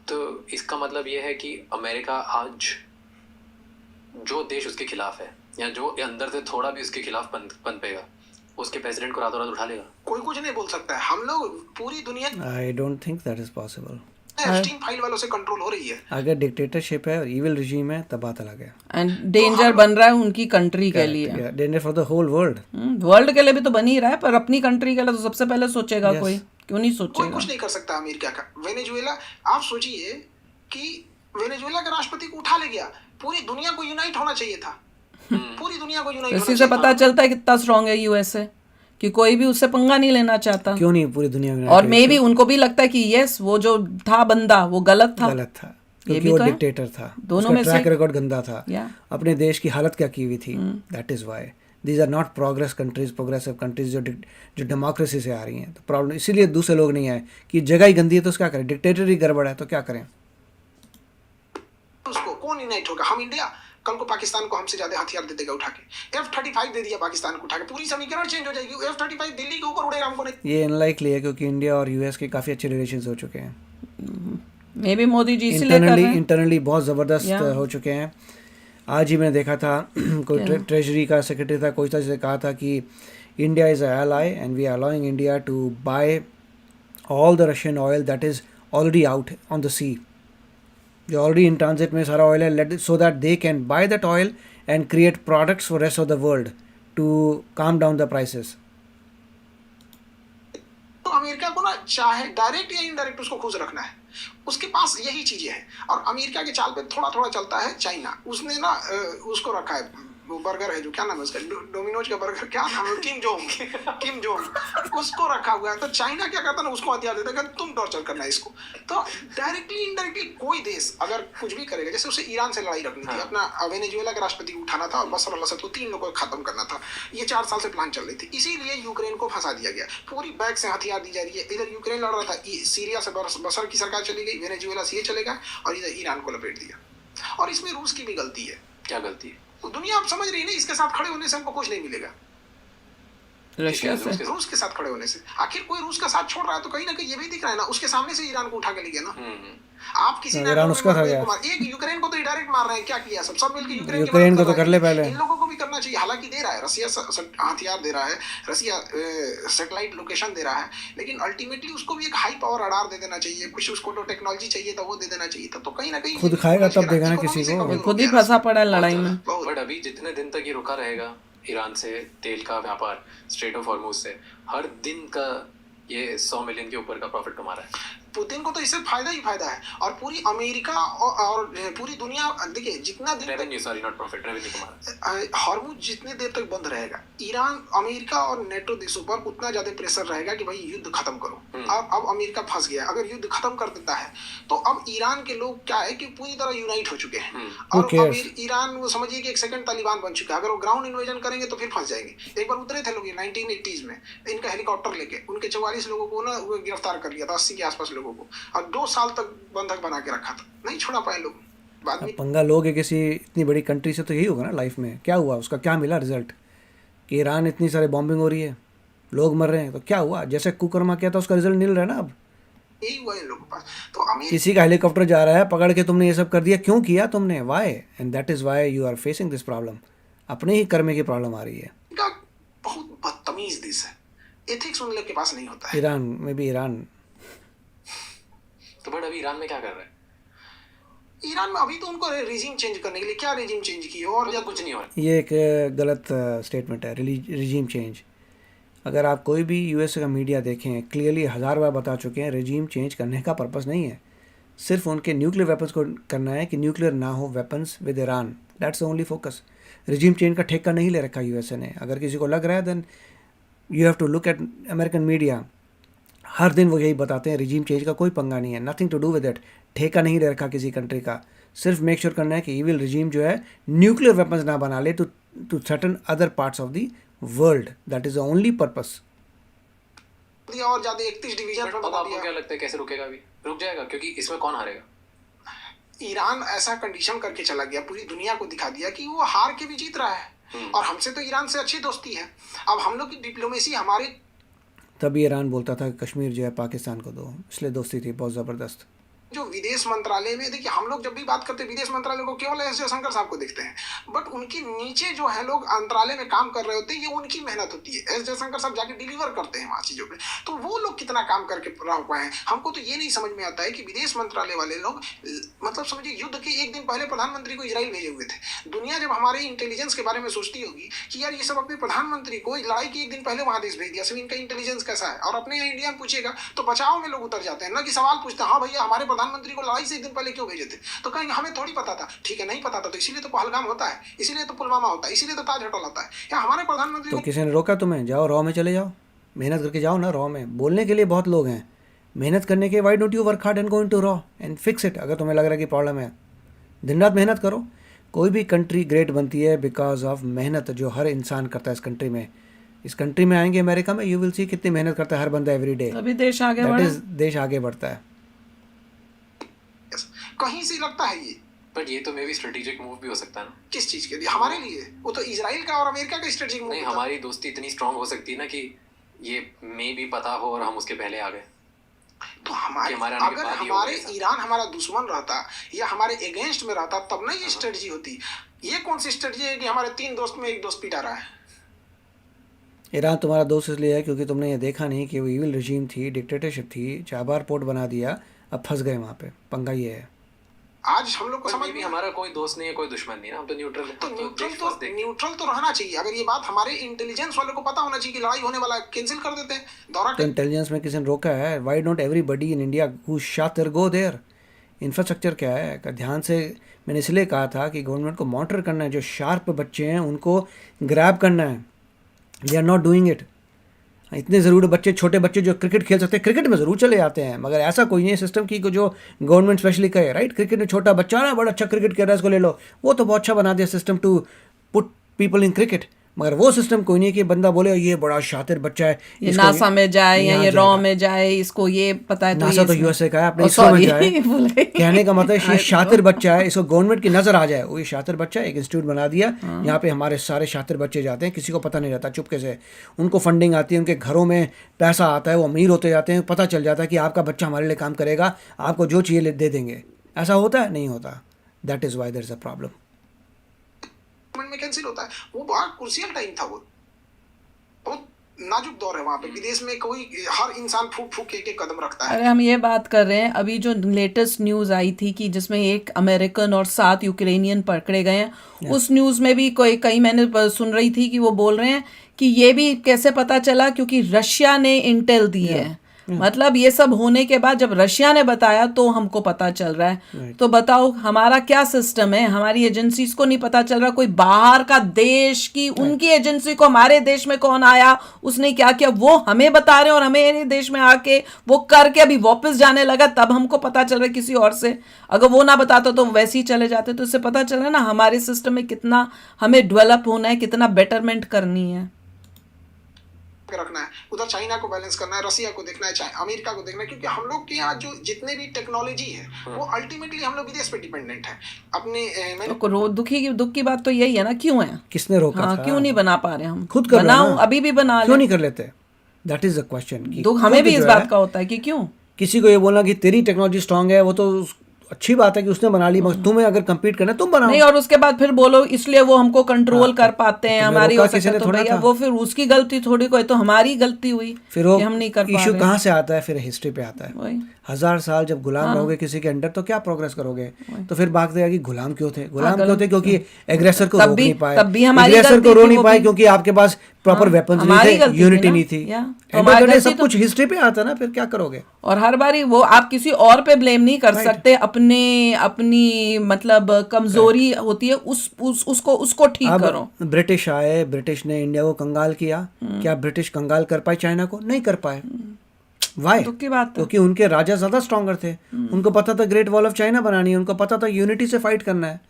तो इसका मतलब ये है कि अमेरिका आज जो देश उसके खिलाफ है, या जो अंदर से थोड़ा भी उसके खिलाफ पनपेगा, उसके प्रेसिडेंट को रातों रात उठा लेगा। कोई कुछ नहीं बोल सकता है। हम लोग पूरी दुनिया, I don't think that is possible. Epstein file वालों से कंट्रोल हो रही है। अगर डिक्टेटरशिप है और इविल रिजीम है तब बात अलग है। एंड डेंजर बन रहा है उनकी कंट्री के लिए, danger for the whole world. World के लिए भी तो बन ही रहा है, पर अपनी कंट्री के लिए तो सबसे पहले सोचेगा। कोई क्यों नहीं सोचेगा? कोई कुछ नहीं कर सकता अमेरिका का। वेनेजुएला, आप सोचिए कि वेनेजुएला के राष्ट्रपति को उठा ले गया, पूरी दुनिया को यूनाइट होना चाहिए था, पूरी दुनिया को यूनाइट। इसी से पता चलता है कितना स्ट्रांग है USA, कि कोई भी उससे पंगा नहीं लेना चाहता। क्यों नहीं, पूरी दुनिया में और मे भी उनको भी लगता है कि यस वो जो था बंदा वो गलत था। गलत था, ये क्योंकि भी वो तो है। डिक्टेटर था, दोनों उसका में ट्रैक से रिकॉर्ड गंदा था, या अपने देश की हालत क्या की हुई थी। That is why these are not progress countries, progressive countries जो डेमोक्रेसी से आ रही हैं। तो प्रॉब्लम इसीलिए दूसरे लोग नहीं आए कि जगह ही गंदी है तो क्या करें, डिक्टेटर ही गड़बड़ है तो क्या करें। उसको कौन यूनाइट होगा? हम इंडिया कल को पाकिस्तान को हमसे ज्यादा हथियार दे देगा उठा के। F-35 दे दिया पाकिस्तान को उठा के, पूरी समीकरण चेंज हो जाएगी। F-35 दिल्ली के ऊपर उड़ेगा, हमको नहीं। ये अनलाइकली है क्योंकि इंडिया और यूएस के काफ़ी अच्छे रिलेशंस हो चुके हैं, मे भी मोदी जी इसलिए कर रहे हैं। इंटरनली बहुत ज़बरदस्त या। हो चुके हैं। आज ही मैंने देखा था कोई ट्रेजरी का सेक्रेटरी था, कोई था, जिसने कहा था कि India is a ally and we are allowing India to buy all the Russian oil that is already out on the sea, जो ऑलरेडी इन ट्रांजिट में सारा ऑयल है, let so that they can buy that oil and create products for rest of the world to come down the prices. तो America को ना चाहे direct या indirect उसको खुश रखना है, उसके पास यही चीजें हैं। और अमेरिका के चाल पे थोड़ा थोड़ा चलता है चाइना। उसने ना उसको रखा है, वो बर्गर है जो, क्या नाम है उसका, डोमिनोज का बर्गर, क्या नाम है, किम जोंग उसको रखा हुआ है। तो चाइना क्या करता है ना, उसको हथियार देता है कि तुम टॉर्चर करना है इसको। तो डायरेक्टली इनडायरेक्टली कोई देश अगर कुछ भी करेगा, जैसे उसे ईरान से लड़ाई रखनी थी, अपना वेनेजुएला के राष्ट्रपति को उठाना था और बशर अल असद को, 3 लोगों को खत्म करना था। ये 4 साल से प्लान चल रही थी, इसीलिए यूक्रेन को फंसा दिया गया। पूरी बैग से हथियार दी जा रही है। इधर यूक्रेन लड़ रहा था, सीरिया से बशर की सरकार चली गई, वेनेजुएला से ये चलेगा, और इधर ईरान को लपेट दिया। और इसमें रूस की भी गलती है। क्या गलती है? तो दुनिया आप समझ रही है ना, इसके साथ खड़े होने से हमको कुछ नहीं मिलेगा। रशिया से रूस के साथ खड़े होने से आखिर कोई रूस का साथ छोड़ रहा है, तो कहीं ना कहीं ये भी दिख रहा है ना, उसके सामने से ईरान को उठा के ले गया ना। आप किसी ने ईरान उसका था क्या? एक यूक्रेन को तो डायरेक्ट मार रहे हैं, क्या किया सब मिलकर यूक्रेन यूक्रेन को तो कर ले पहले। इन लोगों को भी करना चाहिए। हालांकि दे रहा है रसिया हथियार दे रहा है, रसिया सैटेलाइट लोकेशन दे रहा है, लेकिन अल्टीमेटली उसको भी एक हाई पावर रडार दे देना चाहिए। कुछ उसको तो टेक्नोलॉजी चाहिए तो वो दे देना चाहिए। तो कहीं ना कहीं खुद खाएगा तब देगा ना किसी को। खुद ही फंसा पड़ा है लड़ाई में। बट अभी जितने दिन तक ये रुका रहेगा, ईरान से तेल का व्यापार, स्ट्रेट ऑफ हॉर्मुज से हर दिन का ये 100 मिलियन के ऊपर का प्रॉफिट कमा रहा है। पुतिन को तो इससे फायदा ही फायदा है। और पूरी अमेरिका और पूरी दुनिया, देखिए जितना दिन revenue, sorry not profit, revenue कमा रहा है। हॉर्मुज जितने देर तक बंद रहेगा, ईरान, अमेरिका और नेटो देशों पर उतना ज्यादा प्रेशर रहेगा कि भाई युद्ध खत्म करो। अब अमेरिका फंस गया, अगर युद्ध खत्म कर देता है तो अब ईरान के लोग क्या है कि पूरी तरह यूनाइट हो चुके हैं। और अब ईरान, वो समझिए कि एक सेकंड तालिबान बन चुका है। अगर वो ग्राउंड इन्वेजन करेंगे तो फिर फंस जाएंगे। एक बार उतरे थे लोग 1980s में, इनका हेलीकॉप्टर लेके, उनके 44 लोगों को ना गिरफ्तार कर लिया था, 80 के आसपास लोगों को, और 2 साल तक बंधक बना के रखा था, नहीं छोड़ा पाए लोग। बाद में पंगा लोग है किसी इतनी बड़ी कंट्री से, तो यही होगा ना लाइफ में। क्या हुआ, उसका क्या मिला रिजल्ट? कि ईरान इतनी सारी बॉम्बिंग हो रही है, लोग मर रहे हैं, तो क्या हुआ? जैसे कुकर्मा किया था उसका रिजल्ट मिल रहा है ना अब। यही हुआ इन लोगों के पास। तो किसी का हेलीकॉप्टर जा रहा है, पकड़ के तुमने ये सब कर दिया, क्यों किया तुमने? Why? And that is why you are facing this problem. अपने ही कर्मे की प्रॉब्लम आ रही है। अमेरिका बहुत बदतमीज देश है, एथिक्स उन लोग के पास नहीं होता है। ईरान में भी, ईरान तो बट अभी ईरान में क्या कर रहा है? ईरान में अभी तो उनको रिजीम चेंज करने के लिए क्या रिजीम चेंज की और या कुछ नहीं हो रहा। ये एक गलत स्टेटमेंट है, रिजीम चेंज। अगर आप कोई भी यूएसए का मीडिया देखें, क्लियरली 1000 बार बता चुके हैं, रिजीम चेंज करने का पर्पस नहीं है। सिर्फ उनके न्यूक्लियर वेपन्स को करना है कि न्यूक्लियर ना हो weapons with Iran, that's only focus. Regime change का ठेका नहीं ले रखा यूएसए ने। अगर किसी को लग रहा है then you have to look at American media. हर दिन वो यही बताते हैं, रिजीम चेंज का कोई पंगा नहीं है, nothing to do with it. ठेका नहीं ले रखा किसी कंट्री का, सिर्फ मेक श्योर करना है कि इविल रिजीम जो है न्यूक्लियर वेपन्स ना बना ले to threaten other parts of the world. That is the only purpose. और ज्यादा 31 डिवीजन बट अब आपको क्या लगता है कैसे रुकेगा? अभी रुक जाएगा? क्योंकि इसमें कौन हारेगा? ईरान ऐसा कंडीशन करके चला गया, पूरी दुनिया को दिखा दिया कि वो हार के भी जीत रहा है। और हमसे तो ईरान से अच्छी दोस्ती है। अब हम लोग की डिप्लोमेसी हमारे, तभी ईरान बोलता था कि कश्मीर जो है पाकिस्तान को दो, इसलिए दोस्ती थी बहुत ज़बरदस्त। जो विदेश मंत्रालय में, देखिए हम लोग जब भी बात करते हैं विदेश मंत्रालय को केवल एस जयशंकर साहब को देखते हैं, बट उनके नीचे जो है लोग मंत्रालय में काम कर रहे होते हैं, ये उनकी मेहनत होती है। एस जयशंकर साहब जाके डिलीवर करते हैं वहाँ चीज़ों पे, तो वो लोग कितना काम करके रह पाए हैं। हमको तो ये नहीं समझ में आता है कि विदेश मंत्रालय वाले लोग, मतलब समझिए युद्ध के एक दिन पहले प्रधानमंत्री को इजराइल भेजे हुए थे। दुनिया जब हमारे इंटेलिजेंस के बारे में सोचती होगी कि यार ये सब अपने प्रधानमंत्री को लड़ाई के एक दिन पहले वहाँ देश भेज दिया, सब इनका इंटेलिजेंस कैसा है। और अपने यहाँ इंडिया में पूछेगा तो बचाव में लोग उतर जाते हैं, ना कि सवाल पूछते हैं हाँ भैया हमारे प्रधानमंत्री को लड़ाई से एक दिन पहले क्यों भेजे थे। तो कहेंगे हमें थोड़ी पता था। ठीक है, नहीं पता था तो इसीलिए तो पहलगाम होता है। है, इसीलिए तो पुलवामा होता है, इसीलिए तो ताज होटल होता है। या हमारे प्रधानमंत्री तो किसी ने रोका तुम्हें? जाओ रॉ में चले जाओ, मेहनत करके जाओ ना रॉ में। बोलने के लिए बहुत लोग हैं, मेहनत करने के why don't you work hard and go into raw and fix it. अगर तुम्हें लग रहा है कि प्रॉब्लम है, दिन रात मेहनत करो। कोई भी कंट्री ग्रेट बनती है बिकॉज ऑफ मेहनत जो हर इंसान करता है इस कंट्री में। इस कंट्री में आएंगे अमेरिका में, यू विल सी कितनी मेहनत करता है हर बंदा एवरी डे। अभी देश आगे दैट बढ़ा। इज देश आगे बढ़ता है। कहीं से लगता है ये, बट ये तो मे भी स्ट्रेटेजिक मूव भी हो सकता है ना। किस चीज के लिए? हमारे लिए वो तो इजराइल का और अमेरिका का स्ट्रेटेजिक मूव नहीं, था। हमारी दोस्ती इतनी स्ट्रांग हो सकती है ना कि ये मे भी पता हो और हम उसके पहले आ गए। तो हमारे कि हमारे आने के अगर बाद ही हमारे होगा ऐसा। ईरान हमारा दुश्मन रहता या हमारे अगेंस्ट में रहता तब ना ये स्ट्रेटजी होती। ये कौन सी स्ट्रेटजी है कि हमारे 3 दोस्त में एक दोस्त पिटा रहा है? ईरान तुम्हारा दोस्त इसलिए है क्योंकि तुमने ये देखा नहीं कि वो ईविल रिजीम थी, डिक्टेटरशिप थी, चाबार पोर्ट बना दिया, अब फंस गए वहाँ पे। पंगा ये है। आज हम लोग को समझ भी में हमारा कोई दोस्त नहीं है, कोई दुश्मन नहीं है, हम तो न्यूट्रल है। तो हम न्यूट्रल देश तो फर्स्ट देख। न्यूट्रल तो रहना चाहिए। अगर ये बात हमारे इंटेलिजेंस वाले को पता होना चाहिए कि लड़ाई होने वाला है, कैंसिल कर देते हैं दौरा। तो इंटेलिजेंस में किसी ने रोका है? Why don't everybody in India who शातिर गो देयर? इंफ्रास्ट्रक्चर क्या है का ध्यान से मैंने इसलिए कहा था कि गवर्नमेंट को मॉनिटर करना है। जो शार्प बच्चे हैं उनको ग्रैब करना है। They are not doing it. इतने ज़रूर बच्चे, छोटे बच्चे जो क्रिकेट खेल सकते हैं, क्रिकेट में ज़रूर चले जाते हैं, मगर ऐसा कोई नहीं है सिस्टम की जो गवर्नमेंट स्पेशली कहे राइट क्रिकेट में छोटा बच्चा ना बड़ा अच्छा क्रिकेट खेल रहा है इसको ले लो। वो तो बहुत अच्छा बना दिया system to put people in cricket, मगर वो सिस्टम कोई नहीं है कि बंदा बोले ये बड़ा शातिर बच्चा है, ये इसको नासा में जाए या यहाँ ये रॉ जाएगा। में जाए, इसको ये पता है। नासा तो ये यूएसए का है, अपने ओ, इसरो में sorry, जाए। भूल गई। कहने का मतलब ये शातिर बच्चा है, इसको गवर्नमेंट की नजर आ जाए, वो ये शातिर बच्चा है, एक इंस्टीट्यूट बना दिया। यहाँ पे हमारे सारे शातिर बच्चे जाते हैं, किसी को पता नहीं रहता, चुपके से उनको फंडिंग आती है, उनके घरों में पैसा आता है, वो अमीर होते जाते हैं, पता चल जाता है कि आपका बच्चा हमारे लिए काम करेगा, आपको जो चाहिए दे देंगे। ऐसा होता है? नहीं होता। That is why there is a problem. में कैंसिल होता है। वो बहुत क्रूशियल टाइम था, वो बहुत नाजुक दौर है वहाँ पे। विदेश में कोई हर इंसान फूक फूक के कदम रखता है। अरे हम ये बात कर रहे हैं, अभी जो लेटेस्ट न्यूज़ आई थी कि जिसमें 1 अमेरिकन और 7 यूक्रेनियन पकड़े गए हैं, उस न्यूज़ में भी कई मैंने सुन रही थी कि वो बोल रहे हैं कि ये भी कैसे पता चला, क्योंकि रशिया ने इंटेल दी है। मतलब ये सब होने के बाद जब रशिया ने बताया तो हमको पता चल रहा है। तो बताओ हमारा क्या सिस्टम है, हमारी एजेंसीज को नहीं पता चल रहा, कोई बाहर का देश की उनकी एजेंसी को हमारे देश में कौन आया, उसने क्या किया, वो हमें बता रहे हैं, और हमें देश में आके वो करके अभी वापस जाने लगा, तब हमको पता चल रहा है किसी और से। अगर वो ना बताता तो वैसे ही चले जाते। तो इससे पता चल रहा है ना हमारे सिस्टम में कितना हमें डेवलप होना है, कितना बेटरमेंट करनी है, रखना है। उधर चाइना को बैलेंस करना है, रसिया को देखना है, अमेरिका को देखना है, क्योंकि हम लोग के यहाँ जो जितने भी टेक्नोलॉजी है वो अल्टीमेटली हम लोग विदेश पे डिपेंडेंट है अपने। तो दुख की बात तो यही है ना, क्यों है, किसने रोका हाँ, था? क्यों नहीं बना पा रहे हम? खुद कर रहे हैं बनाओ, ना। अभी भी बना क्यों ले। नहीं कर लेते? That is the question. दुख हमें भी इस बात का होता है कि क्यों किसी को ये बोलना कि तेरी टेक्नोलॉजी स्ट्रांग है, वो तो अच्छी बात है कि उसने बना ली, मगर तुम्हें अगर compete करना है तुम बनाओ। नहीं, और उसके बाद फिर बोलो इसलिए वो हमको कंट्रोल कर पाते हैं, तुम्हें हमारी रोका हो सकता किसी ने है, तो थोड़ा भैया था। वो फिर उसकी गलती थोड़ी, कोई तो हमारी गलती हुई फिर वो कि हम नहीं कर पा इशू रहे। कहाँ से आता है? फिर हिस्ट्री पे आता है। वही। 1000 साल जब गुलाम रहोगे किसी के अंडर तो क्या प्रोग्रेस करोगे? तो फिर बात है कि गुलाम क्यों थे? गुलाम क्यों थे? क्योंकि एग्रेसर को तब रोक भी- नहीं पाए, तब भी हमारी एग्रेसर गलती को रोक थी, नहीं वो पाए भी। क्योंकि आपके पास प्रॉपर वेपन्स हमारी नहीं थे, गलती थी यूनिटी ना। नहीं थी। या, तो End of the हमारी day गलती सब तो- कुछ हिस्ट्री पे आता है ना, फिर क्या करोगे? और हर बारी वो आप किसी और पे ब्लेम नहीं कर सकते, अपनी मतलब कमजोरी होती है, उसको ठीक करो। अब ब्रिटिश आए, ब्रिटिश ने इंडिया को कंगाल किया। क्या ब्रिटिश कंगाल कर पाए चाइना को? नहीं कर पाए। वाई? दुख की बात है। क्योंकि उनके राजा ज्यादा स्ट्रॉन्गर थे, उनको पता था ग्रेट वॉल ऑफ चाइना बनानी है, उनको पता था यूनिटी से फाइट करना है।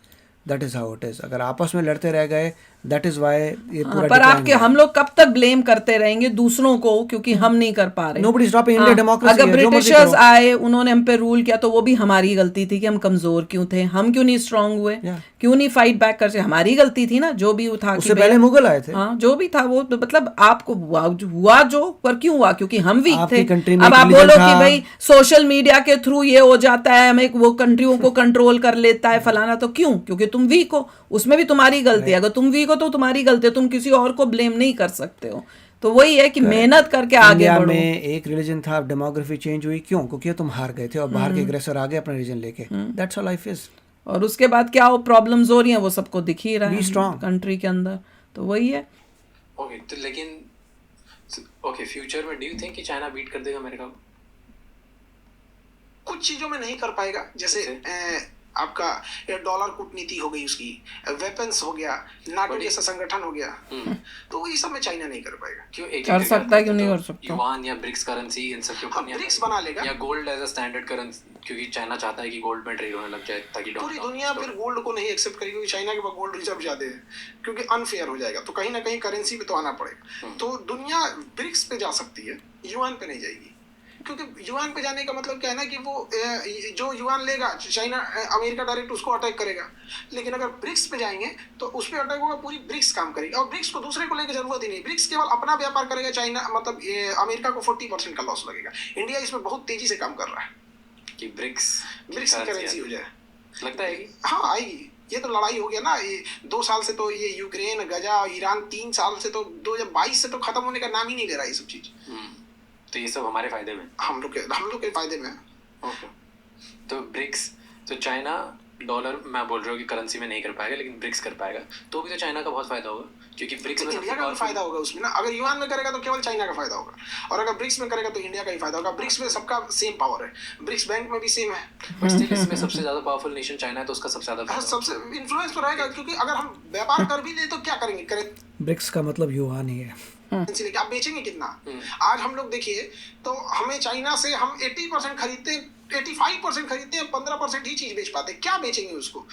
That is how it is. अगर आपस में लड़ते रह गए, दैट इज वाई ये पूरा पर decline आपके हुआ। हम लोग कब तक ब्लेम करते रहेंगे दूसरों को, क्योंकि हम नहीं कर पा रहे। Nobody is stopping India democracy अगर है, जो मर्जी ब्रिटिशर्स करो। आए, उन्होंने हम पे रूल किया, तो वो भी हमारी गलती थी कि हम कमजोर क्यों थे, हम क्यों नहीं स्ट्रांग हुए, क्यों नहीं फाइट बैक कर सके, हमारी गलती थी ना। जो भी था कि उससे पहले मुगल आए थे। हाँ, जो भी था वो तो मतलब आपको हुआ जो, पर क्यों हुआ? क्योंकि हम वीक आपकी थे। country में अब एक आप religion बोलो था। कि भाई सोशल मीडिया के थ्रू ये हो जाता है, हमें वो कंट्रियों को कंट्रोल कर लेता है फलाना, तो क्यों? क्योंकि तुम वीक हो, उसमें भी तुम्हारी गलती है। अगर तुम वीक हो तो तुम्हारी गलती है, तुम किसी और को ब्लेम नहीं कर सकते हो। तो वही है कि मेहनत करके आगे इंडिया बढ़ो। में एक रिलीजन था, अब डेमोग्राफी चेंज हुई। क्यों? क्योंकि तुम हार गए थे और बाहर के एग्रेसर आ गए अपना रीजन लेके। That's how life is. और उसके बाद क्या हो प्रॉब्लम्स हो रही हैं, वो सबको दिख ही रहा Be है strong. कंट्री के अंदर। तो वही है। ओके, तो लेकिन ओके, फ्यूचर में डू यू थिंक कि चाइना बीट कर देगा अमेरिका को? कुछ चीजों में नहीं कर पाएगा। जैसे आपका ये डॉलर कूटनीति हो गई, उसकी वेपन्स हो गया, नाटो जैसा संगठन हो गया, तो ये सब में चाइना नहीं कर पाएगा। क्यों एक कर सकता है, क्यों नहीं कर सकता? युआन या ब्रिक्स करेंसी इन सब के ऊपर ब्रिक्स बना लेगा या gold as a standard currency, क्योंकि चाइना चाहता है कि गोल्ड में ट्रेड होने लग जाए ताकि पूरी दुनिया फिर गोल्ड को नहीं एक्सेप्ट करेगी, क्योंकि चाइना के पास गोल्ड रिजर्व ज्यादा है, क्योंकि अनफेयर हो जाएगा। तो कहीं ना कहीं करेंसी पे तो आना पड़ेगा। तो दुनिया ब्रिक्स पे जा सकती है, युआन पे नहीं जाएगी, क्योंकि युआन पे जाने का मतलब क्या है ना कि वो जो युआन लेगा चाइना, अमेरिका डायरेक्ट उसको अटैक करेगा। लेकिन अगर ब्रिक्स पे जाएंगे तो उस पर अटैक होगा, पूरी ब्रिक्स काम करेगी, और ब्रिक्स को दूसरे को लेकर जरूरत ही नहीं। ब्रिक्स केवल अपना व्यापार करेगा, चाइना मतलब अमेरिका को 40% का लॉस लगेगा। इंडिया इसमें बहुत तेजी से काम कर रहा है कि ब्रिक्स की करेंसी हो जाए। लगता है कि हाँ आएगी। ये तो लड़ाई हो गया ना, ये 2 साल से तो ये यूक्रेन, गजा, ईरान, 3 साल से तो 2022 से तो खत्म होने का नाम ही नहीं ले रहा ये सब चीज। तो ये सब हमारे फायदे में, हम लोग के फायदे में। ओके। तो ब्रिक्स, तो चाइना डॉलर मैं बोल रहा हूँ कि करेंसी में नहीं कर पाएगा, लेकिन ब्रिक्स कर पाएगा, तो भी तो चाइना का बहुत फायदा होगा, क्योंकि ब्रिक्स में इंडिया का भी फायदा होगा उसमें ना। अगर युआन में करेगा तो केवल चाइना का फायदा होगा, और अगर ब्रिक्स में करेगा तो इंडिया का ही फायदा होगा। ब्रिक्स में सबका सेम पावर है, ब्रिक्स बैंक में भी सेम है, बट स्टिल इसमें सबसे ज्यादा पावरफुल नेशन चाइना है, तो उसका सबसे ज्यादा सबसे इन्फ्लुएंस तो रहेगा। क्योंकि अगर हम व्यापार कर भी ले तो क्या करेंगे, ब्रिक्स का मतलब युआन ही है। लेके आप बेचेंगे कितना? आज हम लोग देखिए तो हमें चाइना से हम 80% खरीदते हैं, 85% खरीदते हैं, 15% ही चीज बेच पाते हैं। क्या बेचेंगे उसको?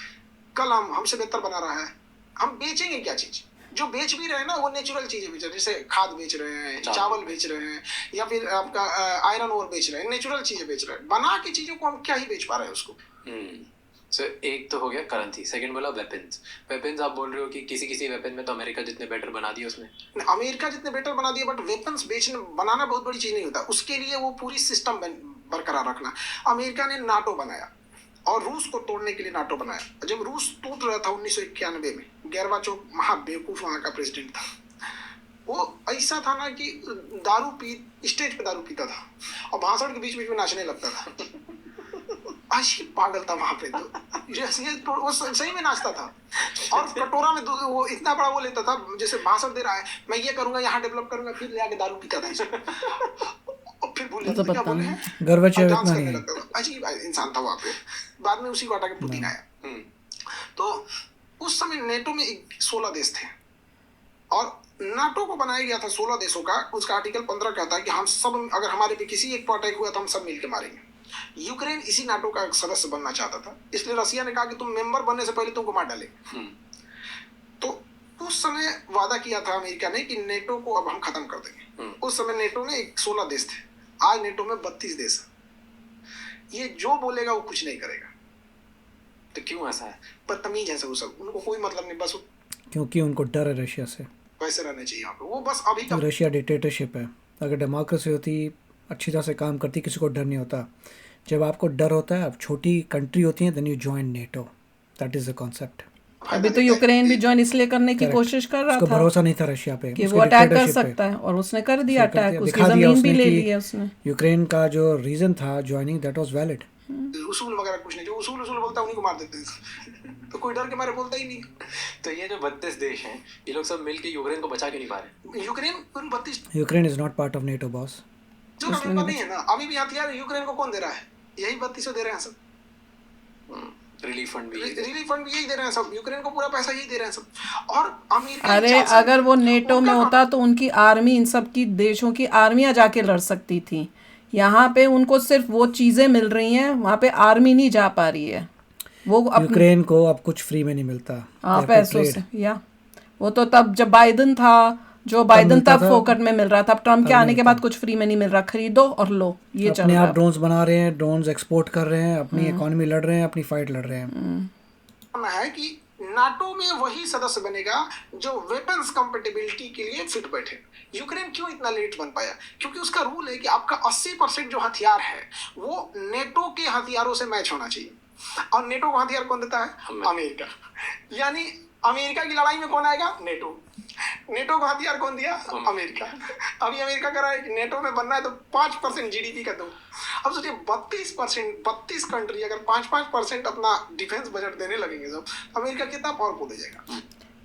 कल हम हमसे बेहतर बना रहा है, हम बेचेंगे क्या चीज? जो बेच भी रहे हैं ना वो नेचुरल चीजें बेच रहे हैं, जैसे खाद बेच रहे हैं, चावल बेच रहे हैं, या फिर आपका आयरन ओर बेच रहे हैं, नेचुरल चीजें बेच रहे हैं। बना के चीजों को हम क्या ही बेच पा रहे हैं उसको। सो एक तो हो गया करेंसी, सेकंड बोला वेपन्स आप बोल रहे हो कि किसी वेपन में तो अमेरिका जितने बेटर बना दिए उसने, अमेरिका जितने बेटर बना दिए, बट वेपन्स बनाना बहुत बड़ी चीज नहीं होता। उसके लिए वो पूरी सिस्टम बरकरार रखना। अमेरिका ने नाटो बनाया और रूस को तोड़ने के लिए नाटो बनाया। जब रूस टूट रहा था 1991 में, गोर्बाचोव महाबेवकूफ वहां का प्रेसिडेंट था। वो ऐसा था ना कि स्टेज पे दारू पीता था और भाषण के बीच बीच में नाचने लगता था। अजीब पागल था वहां पे। तो वो सही में नाचता था, और कटोरा में वो इतना बड़ा वो लेता था, जैसे भाषण दे रहा है, मैं ये करूंगा, यहाँ डेवलप करूंगा, फिर ले आके दारू पीता था और फिर भूल जाता था क्या बोले हैं, गोर्बाचोव डांस इतना करने नहीं। लगता था। अजीब इंसान था वहां पे। बाद में उसी को हटा के पुतिन आया। तो उस समय नेटो में 16 देश थे, और नाटो को बनाया गया था 16 देशों का। उसका आर्टिकल 15 कहता है कि हम सब, अगर हमारे पे किसी एक पर अटैक हुआ तो हम सब मिलकर मारेंगे। यूक्रेन इसी नाटो का सदस्य बनना चाहता था, इसलिए रसिया ने कहा कि तुम मेंबर बनने से पहले तुमको मार डालेंगे। तो उस समय वादा किया था अमेरिका ने कि नेटो को अब हम खत्म कर देंगे। उस समय नेटो में 16 देश थे, आज नेटो में 32 देश है। ये जो बोलेगा वो कुछ नहीं करेगा। तो क्यों ऐसा है? बदतमीज है वो सब, उनको कोई मतलब नहीं, बस क्योंकि उनको डर है रशिया से। वैसे रहना चाहिए यहाँ पे। वो बस अभी का रशिया डिक्टेटरशिप है। अगर डेमोक्रेसी होती, अच्छी तरह से काम करती, किसी को डर नहीं होता। जब आपको डर होता है, आप छोटी कंट्री होती हैं, then you join NATO. That is the concept. अभी तो यूक्रेन भी ज्वाइन इसलिए करने की कोशिश कर रहा उसको था, भरोसा नहीं था रशिया पे कि वो अटैक कर सकता है, और उसने कर दिया अटैक, उसकी जमीन भी ले ली है उसने। यूक्रेन का जो रीजन था ज्वाइनिंग, दैट वाज वैलिड। उसूल वगैरह कुछ नहीं, जो उसूल बोलता है उन्हीं को मार देते हैं। तो कोई डर के मारे बोलता ही नहीं। तो ये जो 32 देश हैं, ये लोग सब मिलके यूक्रेन को बचा के नहीं पा रहे। Ukraine is not part of NATO boss. जो मेंबर नहीं है ना, अभी भी हथियार यूक्रेन को कौन दे रहा है? यही 32 दे रहे हैं सब। रिलीफ फंड भी यही दे रहे हैं सब, यूक्रेन को पूरा पैसा यही दे रहे हैं सब। और अमेरिका, अरे अगर वो नेटो में होता तो उनकी आर्मी, इन सब की देशों की आर्मियां जाके लड़ सकती थी। यहाँ पे उनको सिर्फ वो चीजें मिल रही हैं, वहाँ पे आर्मी नहीं जा पा रही है। वो यूक्रेन को अब कुछ फ्री में नहीं मिलता। हाँ, पैसों से। या वो तो तब जब बाइडन था, जो बाइडन तब फोकट में मिल रहा था। अब ट्रम्प के आने के बाद कुछ फ्री में नहीं मिल रहा, खरीदो और लो, ये चल अपने रहा आप है। ड्रोन्स बना रहे हैं, ड्रोन्स एक्सपोर्ट कर रहे हैं, अपनी इकोनॉमी लड़ रहे हैं, अपनी फाइट लड़ रहे हैं। है कि नाटो में वही सदस्य बनेगा जो वेपन्स कंपेटिबिलिटी के लिए फिट बैठे। यूक्रेन क्यों इतना लेट बन पाया? क्योंकि उसका रूल है कि आपका 80% जो हथियार है वो नेटो के हथियारों से मैच होना चाहिए। और नेटो को हथियार कौन देता है? अमेरिका। यानी अमेरिका की लड़ाई में कौन आएगा? नेटो। नेटो को हथियार कौन दिया? अमेरिका। अभी अमेरिका कह रहा है कि नेटो में बनना है तो 5% जीडीपी का दो। अब सोचिए 32 कंट्री अगर 5% अपना डिफेंस बजट देने लगेंगे सब, अमेरिका कितना पावरफुल हो जाएगा।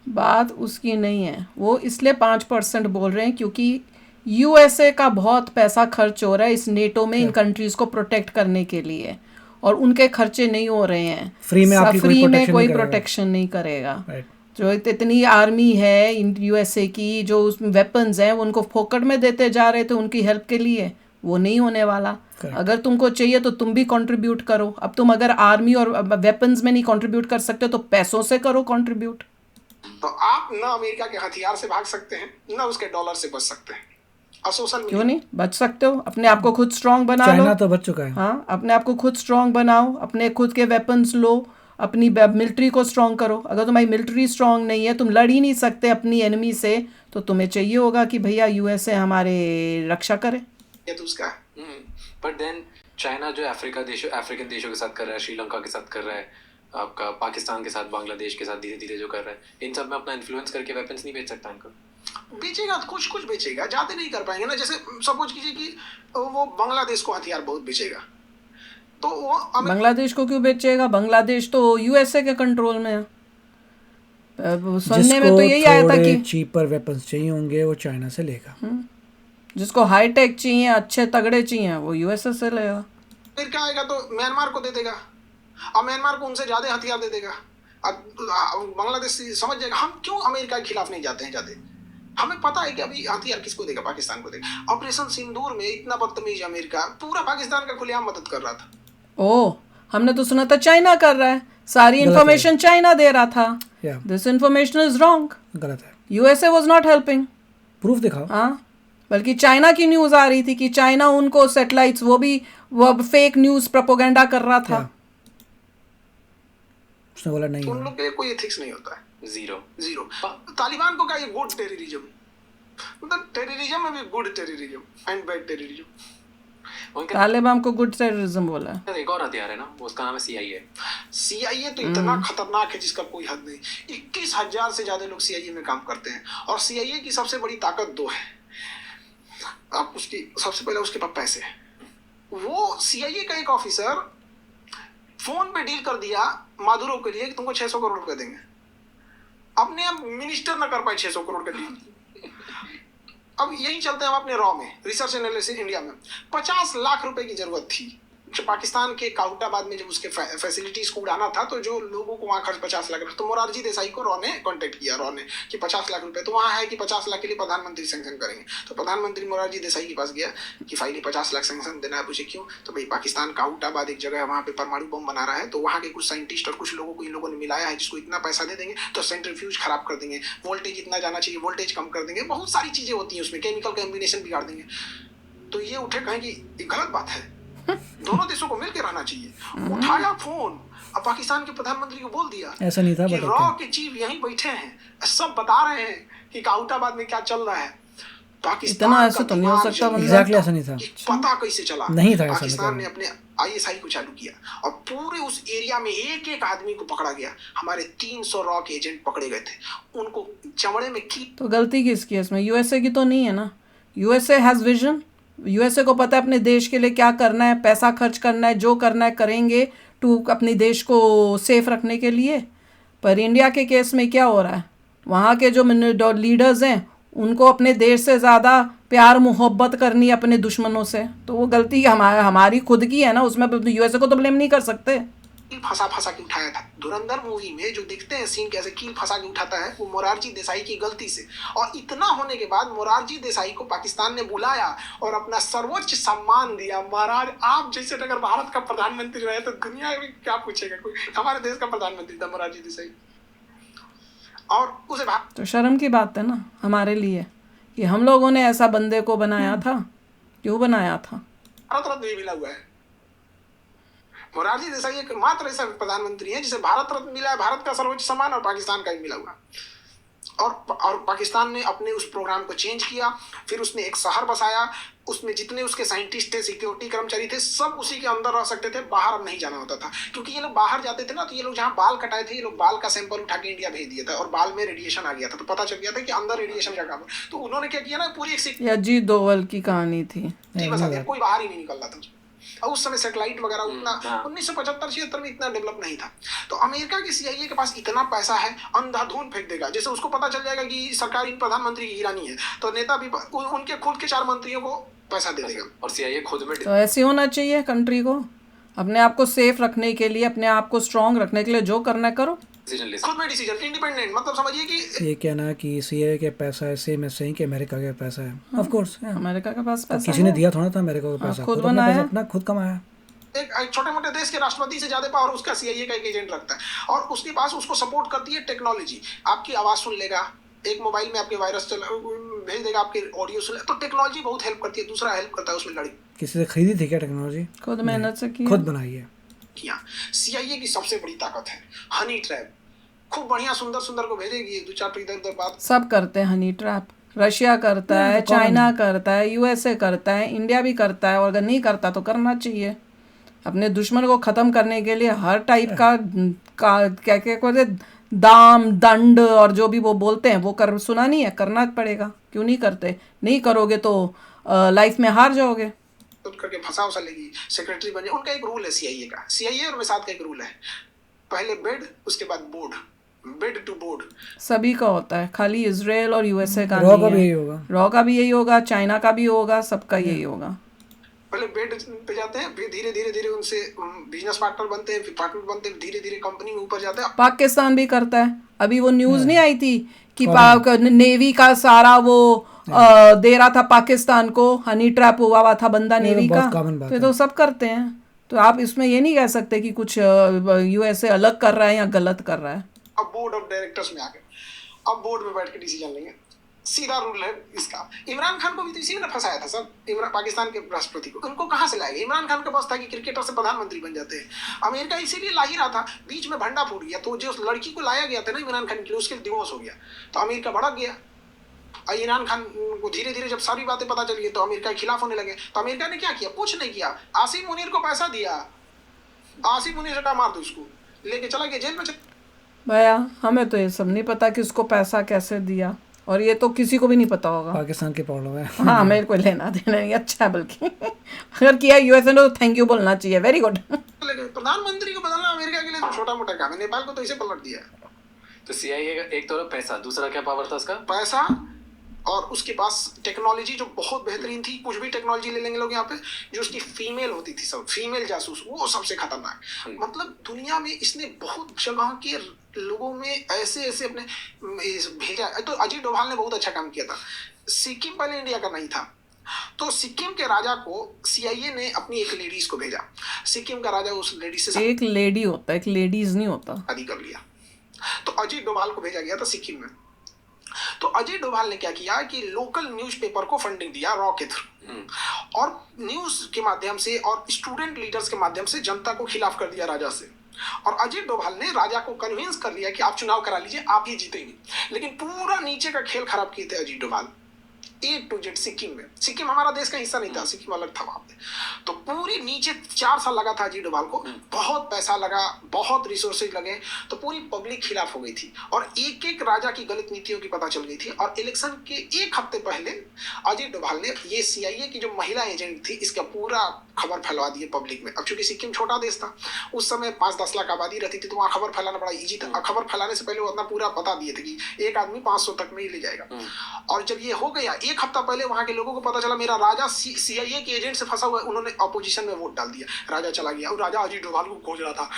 बात उसकी नहीं है, वो इसलिए 5% बोल रहे हैं क्योंकि यूएसए का बहुत पैसा खर्च हो रहा है इस नेटो में इन कंट्रीज को प्रोटेक्ट करने के लिए। और उनके खर्चे नहीं हो रहे हैं, फ्री में आपकी कोई फ्री में protection कोई नहीं करेगा। प्रोटेक्शन नहीं करेगा। राइट। जो इतनी आर्मी है यूएसए की, जो उसमें वेपन्स हैं वो उनको फोकट में देते जा रहे थे उनकी हेल्प के लिए, वो नहीं होने वाला। अगर तुमको चाहिए तो तुम भी कंट्रीब्यूट करो। अब तुम अगर आर्मी और वेपन्स में नहीं कंट्रीब्यूट कर सकते तो पैसों से करो कंट्रीब्यूट। तो आप ना अमेरिका के हथियार से भाग सकते हैं, ना उसके डॉलर से बच सकते हैं। और सोशल क्यों नहीं बच सकते हो? अपने आप को खुद स्ट्रांग बना लो। चाइना तो बच चुका है। हाँ, अपने आप को खुद स्ट्रांग बनाओ, अपने खुद के वेपन्स लो, अपनी मिलिट्री को स्ट्रांग करो। अगर तुम्हारी मिलिट्री स्ट्रांग नहीं है, तुम लड़ ही नहीं सकते अपनी एनिमी से, तो तुम्हें चाहिए होगा कि भैया यूएसए हमारे रक्षा करे। ये तो उसका बट देन चाइना जो अफ्रीकन देशों के साथ कर रहा है, श्रीलंका के साथ कर रहा है, आपका पाकिस्तान के साथ, बांग्लादेश के साथ धीरे धीरे जो कर रहा है, इन सब में अपना इन्फ्लुएंस करके वेपन्स नहीं बेच सकता इनको? बेचेगा, कुछ बेचेगा, ज्यादा नहीं कर पाएंगे ना। जैसे सपोज कीजिए कि वो बांग्लादेश को हथियार बहुत बेचेगा, तो वो बांग्लादेश को क्यों बेचेगा? बांग्लादेश तो यूएसए के कंट्रोल में है। सुनने में तो यही आया था कि चीपर वेपन्स चाहिए होंगे वो चाइना से लेगा। जिसको हाई टेक चाहिए, अच्छे तगड़े चाहिए, वो यूएसए से लेगा। फिर क्या आएगा तो म्यांमार को दे देगा, और म्यांमार को उनसे ज्यादा हथियार दे देगा। अब बांग्लादेश समझ जाएगा हम क्यों अमेरिका के खिलाफ नहीं जाते हैं ज्यादा। हमें पता है कि अभी हथियार किसको देगा, पाकिस्तान को देगा। ऑपरेशन सिंदूर में इतना बदतमीज अमेरिका पूरा पाकिस्तान का खुलेआम मदद कर रहा था। ओह, हमने तो सुना था चाइना कर रहा है, सारी इंफॉर्मेशन चाइना दे रहा था। दिस इंफॉर्मेशन इज रॉन्ग, गलत है। USA was not helping. Proof दिखाओ। हाँ, बल्कि चाइना की न्यूज आ रही थी कि चाइना उनको सैटेलाइट्स, वो फेक न्यूज प्रोपोगेंडा कर रहा था। उसने बोला नहीं उन लोग के लिए कोई एथिक्स नहीं होता है, जीरो। तालिबान को क्या ये गुड टेररिज्म, मतलब टेररिज्म में भी good terrorism and bad terrorism. Taliban को गुड टेररिज्म बोला है। एक और हथियार है ना, उसका नाम है CIA। CIA तो इतना खतरनाक है जिसका कोई हद नहीं। 21,000 से ज्यादा लोग CIA में काम करते हैं, और CIA की सबसे बड़ी ताकत दो है। अब उसकी सबसे पहले उसके पास पैसे है। वो CIA का एक ऑफिसर फोन पे डील कर दिया मादुरो के लिए कि तुमको 600 करोड़ रुपए देंगे। अपने अब मिनिस्टर ना कर पाए 600 करोड़ का डील। अब यही चलते हैं हम अपने रॉ में, रिसर्च एनालिसिस इंडिया में 50 लाख रुपए की जरूरत थी। जो पाकिस्तान के काउटाबाद में जब उसके फैसिलिटीज को उड़ाना था, तो जो लोगों को वहाँ खर्च 50 लाख, तो मोरारजी देसाई को रॉ ने कांटेक्ट किया, रॉ ने कि 50 लाख रुपए तो वहाँ है कि 50 लाख के लिए प्रधानमंत्री सैंक्शन करेंगे। तो प्रधानमंत्री मोरारजी देसाई के पास गया कि फाइनली 50 लाख सैंक्शन देना है। पूछे क्यों? तो भाई पाकिस्तान काउटाबाद एक जगह है, वहाँ पे परमाणु बम बना रहा है, तो वहाँ के कुछ साइंटिस्ट और कुछ लोगों को इन लोगों ने मिलाया है, जिसको इतना पैसा दे देंगे तो सेंट्रीफ्यूज खराब कर देंगे, वोल्टेज इतना जाना चाहिए वोल्टेज कम कर देंगे, बहुत सारी चीजें होती हैं उसमें, केमिकल कॉम्बिनेशन बिगाड़ देंगे। तो ये उठे कहें कि ये गलत बात है, दोनों देशों को मिलकर रहना चाहिए। उठाया फोन, अब पाकिस्तान के प्रधानमंत्री को बोल दिया ऐसा नहीं था, कि रॉ के चीफ यहीं बैठे हैं, सब बता रहे हैं कि काउटाबाद में क्या चल रहा है। पाकिस्तान इतना ऐसा तो नहीं हो सकता बंदा। एग्जैक्टली ऐसा नहीं था। पता कैसे चला? नहीं था ऐसा। पाकिस्तान ने अपने ISI को चालू किया, और पूरे उस एरिया में एक एक आदमी को पकड़ा गया। हमारे 300 रॉ के एजेंट पकड़े गए थे, उनको चमड़े में की। तो गलती किसकी है इसमें? यूएसए की तो नहीं है ना। USA has vision. यूएसए को पता है अपने देश के लिए क्या करना है, पैसा खर्च करना है, जो करना है करेंगे टू अपने देश को सेफ रखने के लिए। पर इंडिया के केस में क्या हो रहा है, वहाँ के जो लीडर्स हैं उनको अपने देश से ज़्यादा प्यार मोहब्बत करनी अपने दुश्मनों से। तो वो गलती हमारी खुद की है ना, उसमें यूएसए को तो ब्लेम नहीं कर सकते। कील फंसा के उठाया था। धुरंधर मूवी में जो दिखते हैं सीन कैसे कील फंसा के उठाता है, वो मोरारजी देसाई की गलती से। और इतना होने के बाद मोरारजी देसाई को पाकिस्तान ने बुलाया और अपना सर्वोच्च सम्मान दिया। महाराज आप जैसे अगर भारत का प्रधानमंत्री रहे तो दुनिया में क्या पूछेगा कोई। हमारे देश का प्रधानमंत्री था मोरारजी देसाई, और उसे तो शर्म की बात है ना हमारे लिए कि हम लोगों ने ऐसा बंदे को बनाया था। क्यों बनाया था? भारत रत्न भी मिला हुआ है। मोरारजी देसाई एक मात्र ऐसा प्रधानमंत्री है जिसे भारत रत्न मिला है, भारत का सर्वोच्च सम्मान, और पाकिस्तान का भी मिला हुआ। और पाकिस्तान ने अपने उस प्रोग्राम को चेंज किया, फिर उसने एक शहर बसाया, उसमें जितने उसके साइंटिस्ट थे, सिक्योरिटी कर्मचारी थे, सब उसी के अंदर रह सकते थे, बाहर अब नहीं जाना होता था। क्योंकि ये लोग बाहर जाते थे ना, तो ये लोग जहाँ बाल कटाए थे, ये लोग बाल का सैंपल उठा के इंडिया भेज दिया था, और बाल में रेडिएशन आ गया था, तो पता चल गया था कि अंदर रेडिएशन का काम है। तो उन्होंने क्या किया ना, पूरी एक अजीत डोभाल की कहानी थी, बसा दिया, कोई बाहर ही नहीं निकल रहा था। और उस समय सैटेलाइट वगैरह उतना 1975-76 में इतना डेवलप नहीं था। तो अमेरिका की CIA के पास इतना पैसा है, अंधाधुंध फेंक देगा। जैसे उसको पता चल जाएगा कि सरकार इन प्रधानमंत्री की ईरानी है, तो नेता भी उनके खुद के 4 मंत्रियों को पैसा दे देगा। और CIA खुद में तो ऐसे होना चाहिए कंट्री को। अपने आप को सेफ रखने के लिए, अपने आप को स्ट्रांग रखने के लिए जो करना है करो। डिसीजन ले खुद में डिसीजन, इंडिपेंडेंट, मतलब समझिए कि ये कहना कि सीआईए के पैसा है सेम है सही कि अमेरिका के पैसा है। ऑफ कोर्स अमेरिका के पास पैसा किसी ने है, दिया थोड़ा था अमेरिका को पैसा, खुद अपना बनाया। पैसा अपना खुद कमाया। एक छोटे मोटे देश के राष्ट्रपति से ज्यादा पावर उसका सीआईए का एक एजेंट रखता है और उसके पास उसको सपोर्ट करती है टेक्नोलॉजी। आपकी आवाज सुन लेगा, एक मोबाइल में आपके वायरस भेज देगा, आपके ऑडियो सुन, तो टेक्नोलॉजी बहुत हेल्प करती है। दूसरा हेल्प करता है उसमें लड़ी किसी से खरीदी थी क्या टेक्नोलॉजी? खुद मेहनत से की, खुद बनाई है। किया। सीआईए की सबसे बड़ी ताकत है हनी ट्रैप। खूब बढ़िया सुंदर सुंदर को भेजेगी, दो चार इधर उधर बात। सब करते हैं हनी ट्रैप। रशिया करता है, चाइना करता है, यूएसए करता है, इंडिया भी करता है, और अगर नहीं करता तो करना चाहिए। अपने दुश्मन को ख़त्म करने के लिए हर टाइप का क्या क्या कहते, दाम दंड और जो भी वो बोलते हैं वो कर, सुना नहीं है, करना पड़ेगा। क्यों नहीं करते? नहीं करोगे तो लाइफ में हार जाओगे। खुद करके फंसा उसा लेगी, सेक्रेटरी बन जाए। उनका एक रूल है सीआईए का, सीआईए और मोसाद का एक रूल है, पहले बेड उसके बाद बोर्ड, बेड टू बोर्ड। सभी का होता है, खाली इजराइल और यूएसए का रॉ का नहीं भी यही है। होगा। रॉ का भी यही होगा, चाइना का भी होगा, सबका यही होगा। पहले बेड पे जाते हैं, फिर धीरे धीरे धीरे उनसे बिजनेस पार्टनर बनते हैं, फिर पार्टनर बनते हैं, धीरे धीरे कंपनी में ऊपर जाते हैं। पाकिस्तान भी करता है। अभी वो न्यूज़ नहीं आई थी कि नेवी का सारा वो दे रहा था पाकिस्तान को, हनी ट्रैप हुआ था बंदा नेवी का। बहुत common बात तो ये तो सब करते हैं। तो आप इसमें ये नहीं कह सकते कि कुछ यूएसए अलग कर रहा है या गलत कर रहा है। अब बोर्ड ऑफ डायरेक्टर्स में आ गए, अब बोर्ड में बैठ के डिसीजन लेंगे, सीधा रूल है इसका। इमरान खान को भी तो इसी ने फंसाया था सर, इमरान पाकिस्तान के राष्ट्रपति को। उनको कहाँ से लाएगा? इमरान खान के पास था कि क्रिकेटर से प्रधानमंत्री बन जाते हैं। अमेरिका इसीलिए ला ही रहा था, बीच में भंडा फूट गया। तो जो लड़की को लाया गया था ना इमरान खान के लिए, उसके डिवोर्स हो गया, तो अमेरिका भड़क गया। और इमरान खान को धीरे धीरे जब सारी बातें पता चली तो अमेरिका के खिलाफ होने लगे। तो अमेरिका ने क्या किया? कुछ नहीं किया, आसिम मुनीर को पैसा दिया, आसिम मुनीर से कहा मार दो इसको, लेके चला गया जेल में। भैया हमें तो ये सब नहीं पता कि उसको पैसा कैसे दिया, और ये तो किसी को भी नहीं पता होगा। पाकिस्तान के प्रॉब्लम है। हाँ, मेरे को लेना देना नहीं, अच्छा है। बल्कि अगर किया यूएसए ने तो थैंक यू बोलना चाहिए, वेरी गुड। प्रधानमंत्री को बदलना अमेरिका के लिए तो छोटा मोटा काम है, नेपाल को तो इसे पलट दिया। तो सीआईए का एक तो पैसा, दूसरा क्या पावर था उसका? पैसा, और उसके पास टेक्नोलॉजी जो बहुत बेहतरीन थी। कुछ भी टेक्नोलॉजी ले लेंगे लोग यहाँ पे, जो उसकी फीमेल होती थी, सब फीमेल जासूस, वो सबसे खतरनाक। मतलब दुनिया में इसने बहुत जगह के लोगों में ऐसे ऐसे अपने भेजा। तो अजय डोभाल ने बहुत अच्छा काम किया था। सिक्किम पहले इंडिया का नहीं था, तो सिक्किम के राजा को सीआईए ने अपनी एक लेडीज को भेजा। सिक्किम का राजा उस लेडीज से एक लेडी होता है, एक लेडीज नहीं होता। शादी कर लिया। तो अजय डोभाल को भेजा गया था सिक्किम में। तो अजय डोभाल ने क्या किया कि लोकल न्यूज़पेपर को फंडिंग दिया रॉ के थ्रू, और न्यूज के माध्यम से और स्टूडेंट लीडर्स के माध्यम से जनता को खिलाफ कर दिया राजा से। और अजय डोभाल ने राजा को कन्विंस कर लिया कि आप चुनाव करा लीजिए, आप ही जीतेंगे। लेकिन पूरा नीचे का खेल खराब किए थे Ajay Doval, A to Z Sikkim में। सिक्किम हमारा देश का हिस्सा नहीं था, सिक्किम अलग था वहां पे। तो पूरी नीचे 4 साल लगा था अजय डोभाल को, बहुत पैसा लगा, बहुत रिसोर्सेज लगे, तो पूरी पब्लिक खिलाफ हो गई थी और एक एक राजा की गलत नीतियों की पता चल गई थी। और इलेक्शन के 1 हफ्ते पहले अजय डोभाल ने ये सीआईए की जो महिला एजेंट थी इसका पूरा खबर फैलवा दी पब्लिक में। अब चूंकि सिक्किम छोटा देश था, उस समय 5-10 लाख आबादी रहती थी, तो वहाँ खबर फैलाना बड़ा ईजी था। खबर फैलाने से पहले वो अपना पूरा बता दिए थे कि एक आदमी 500 तक में ही ले जाएगा। और जब ये हो गया, 1 हफ्ता पहले वहां के लोगों को पता चला मेरा राजा सीआईए के एजेंट से फंसा हुआ है, उन्होंने अपोजिशन में वोट डाल दिया, राजा चला गया। और राजा अजय डोभाल को खोज रहा था,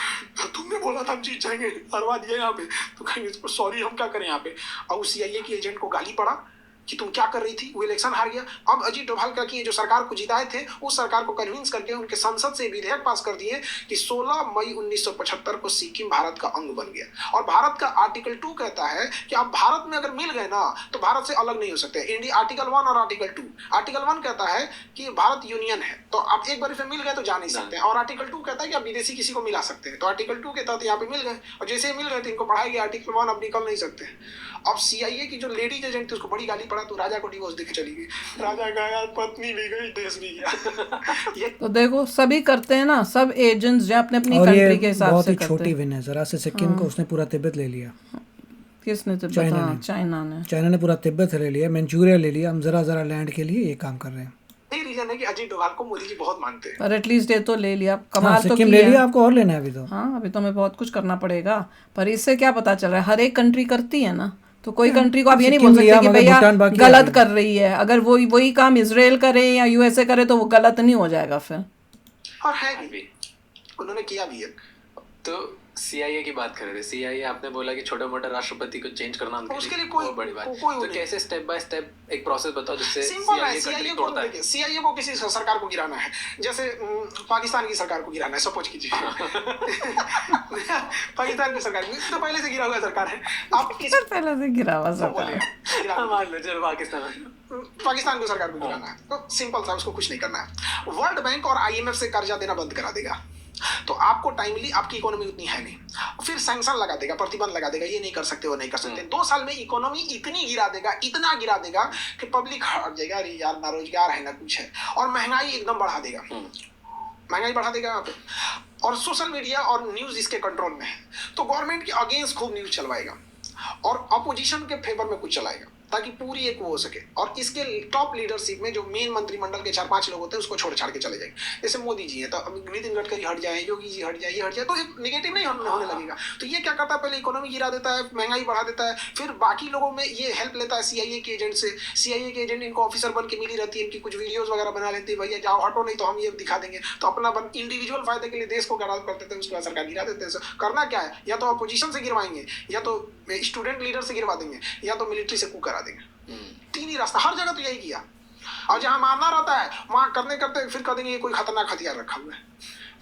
तुमने बोला था हम जीत जाएंगे, हरवा दिया यहाँ पे, तो कहेंगे सॉरी हम क्या करें यहाँ पे। और सीआईए के एजेंट को गाली पड़ा कि तुम क्या कर रही थी, वो इलेक्शन हार गया। अब अजय डोभाल क्या किए, जो सरकार को जिताए थे उस सरकार को कन्विंस करके उनके संसद से विधेयक पास कर दिए कि 16 मई 1975 को सिक्किम भारत का अंग बन गया। और भारत का आर्टिकल 2 कहता है कि आप भारत में अगर मिल गए ना तो भारत से अलग नहीं हो सकते। इंडिया आर्टिकल 1 और आर्टिकल 2। आर्टिकल 1 कहता है कि भारत यूनियन है, तो आप एक बार फिर मिल गए तो जा नहीं सकते। और आर्टिकल 2 कहता है कि आप विदेशी किसी को मिला सकते हैं। तो आर्टिकल 2 के तहत यहाँ पे मिल गए, और जैसे ही मिल गए तो इनको पढ़ाया गया आर्टिकल 1, अब निकल नहीं सकते। अब सीआईए की जो लेडीज एजेंट थी उसको बड़ी गाली पड़ा, तो राजा को डिवोर्स देके चली गई। राजा का यार पत्नी भी गई, देश भी गया। ये तो देखो सभी करते हैं ना, सब एजेंट्स जो अपने अपनी और कंट्री के ये हिसाब बहुत से ही करते छोटी हैं। विन है। जरा से सिक्किम को उसने पूरा तिब्बत ले लिया। किसने तिब्बत? चाइना हाँ, ने। चाइना ने पूरा तिब्बत ले लिया, मंचूरिया ले लिया। हम जरा जरा लैंड के लिए ये काम कर रहे हैं। यही रीजन है कि अजय डोभाल को मोदी जी बहुत मानते हैं। पर एटलीस्ट ये तो ले लिया, कमाल हाँ, तो सिक्किम ले किया। लिया, आपको और लेना है अभी तो। हाँ, अभी तो हमें बहुत कुछ करना पड़ेगा। पर इससे क्या पता चल रहा है, हर एक कंट्री करती है ना, तो कोई कंट्री को आप ये नहीं बोल सकते कि भैया गलत कर रही है। अगर वही काम इजराइल करे या यूएसए करे तो वो गलत नहीं हो जाएगा फिर। और है भी उन्होंने किया भी है। तो CIA की बात कर रहे थे, CIA आपने बोला कि छोटे मोटे राष्ट्रपति को चेंज करना उसके लिए कोई बहुत बड़ी बात। कोई तो कैसे स्टेप बाय स्टेप एक प्रोसेस बताओ जिससे सिंपल है। CIA कंट्री CIA को तोड़ता है। देखिए, CIA को किसी सरकार को गिराना है, जैसे पाकिस्तान की सरकार को गिराना है, सपोज कीजिए। पाकिस्तान की सरकार तो पहले से गिरा हुआ सरकार है, आप किस पहले से गिरा हुआ सरकार। मान लो चलो पाकिस्तान को सरकार को गिराना है तो सिंपल सा, उसको कुछ नहीं करना है। वर्ल्ड बैंक और IMF से कर्जा देना बंद करा देगा, तो आपको टाइमली, आपकी इकोनॉमी उतनी है नहीं, फिर सैंक्शन लगा देगा, प्रतिबंध लगा देगा, ये नहीं कर सकते, वो नहीं कर सकते। 2 साल में इकोनॉमी इतनी गिरा देगा, इतना गिरा देगा कि पब्लिक हट जाएगा, अरे यार ना रोजगार है ना कुछ है, और महंगाई एकदम बढ़ा देगा, महंगाई बढ़ा देगा यहाँ पे। और सोशल मीडिया और न्यूज इसके कंट्रोल में है, तो गवर्नमेंट के अगेंस्ट खूब न्यूज चलवाएगा और अपोजिशन के फेवर में कुछ चलाएगा, ताकि पूरी एक वो हो सके। और इसके टॉप लीडरशिप में जो मेन मंत्रिमंडल के 4-5 लोग होते हैं, उसको छोड़ छाड़ के चले जाएंगे। जैसे मोदी जी हैं, तो अब नितिन गडकरी हट जाए, योगी जी हट जाए, ये हट जाए, तो एक नेगेटिव नहीं होने लगेगा। तो ये क्या करता है, पहले इकोनॉमी गिरा देता है, महंगाई बढ़ा देता है, फिर बाकी लोगों में ये हेल्प लेता है CIA के एजेंट से। CIA के एजेंट इनको ऑफिसर बन के मिली रहती है, इनकी कुछ वीडियोज वगैरह बना लेती है, भैया जाओ हटो, नहीं तो हम ये दिखा देंगे। तो अपना इंडिविजुअल फायदे के लिए देश को खराब कर देते हैं, उसके बाद सरकार गिरा देते हैं। करना क्या है, या तो अपोजिशन से गिरवाएंगे, या तो स्टूडेंट लीडर से गिरवा देंगे, या तो मिलिट्री से कू करा देंगे। 3 ही रास्ता, हर जगह तो यही किया। और जहां मारना रहता है वहां करने करते फिर कह देंगे ये कोई खतरनाक हथियार रखा हुआ है।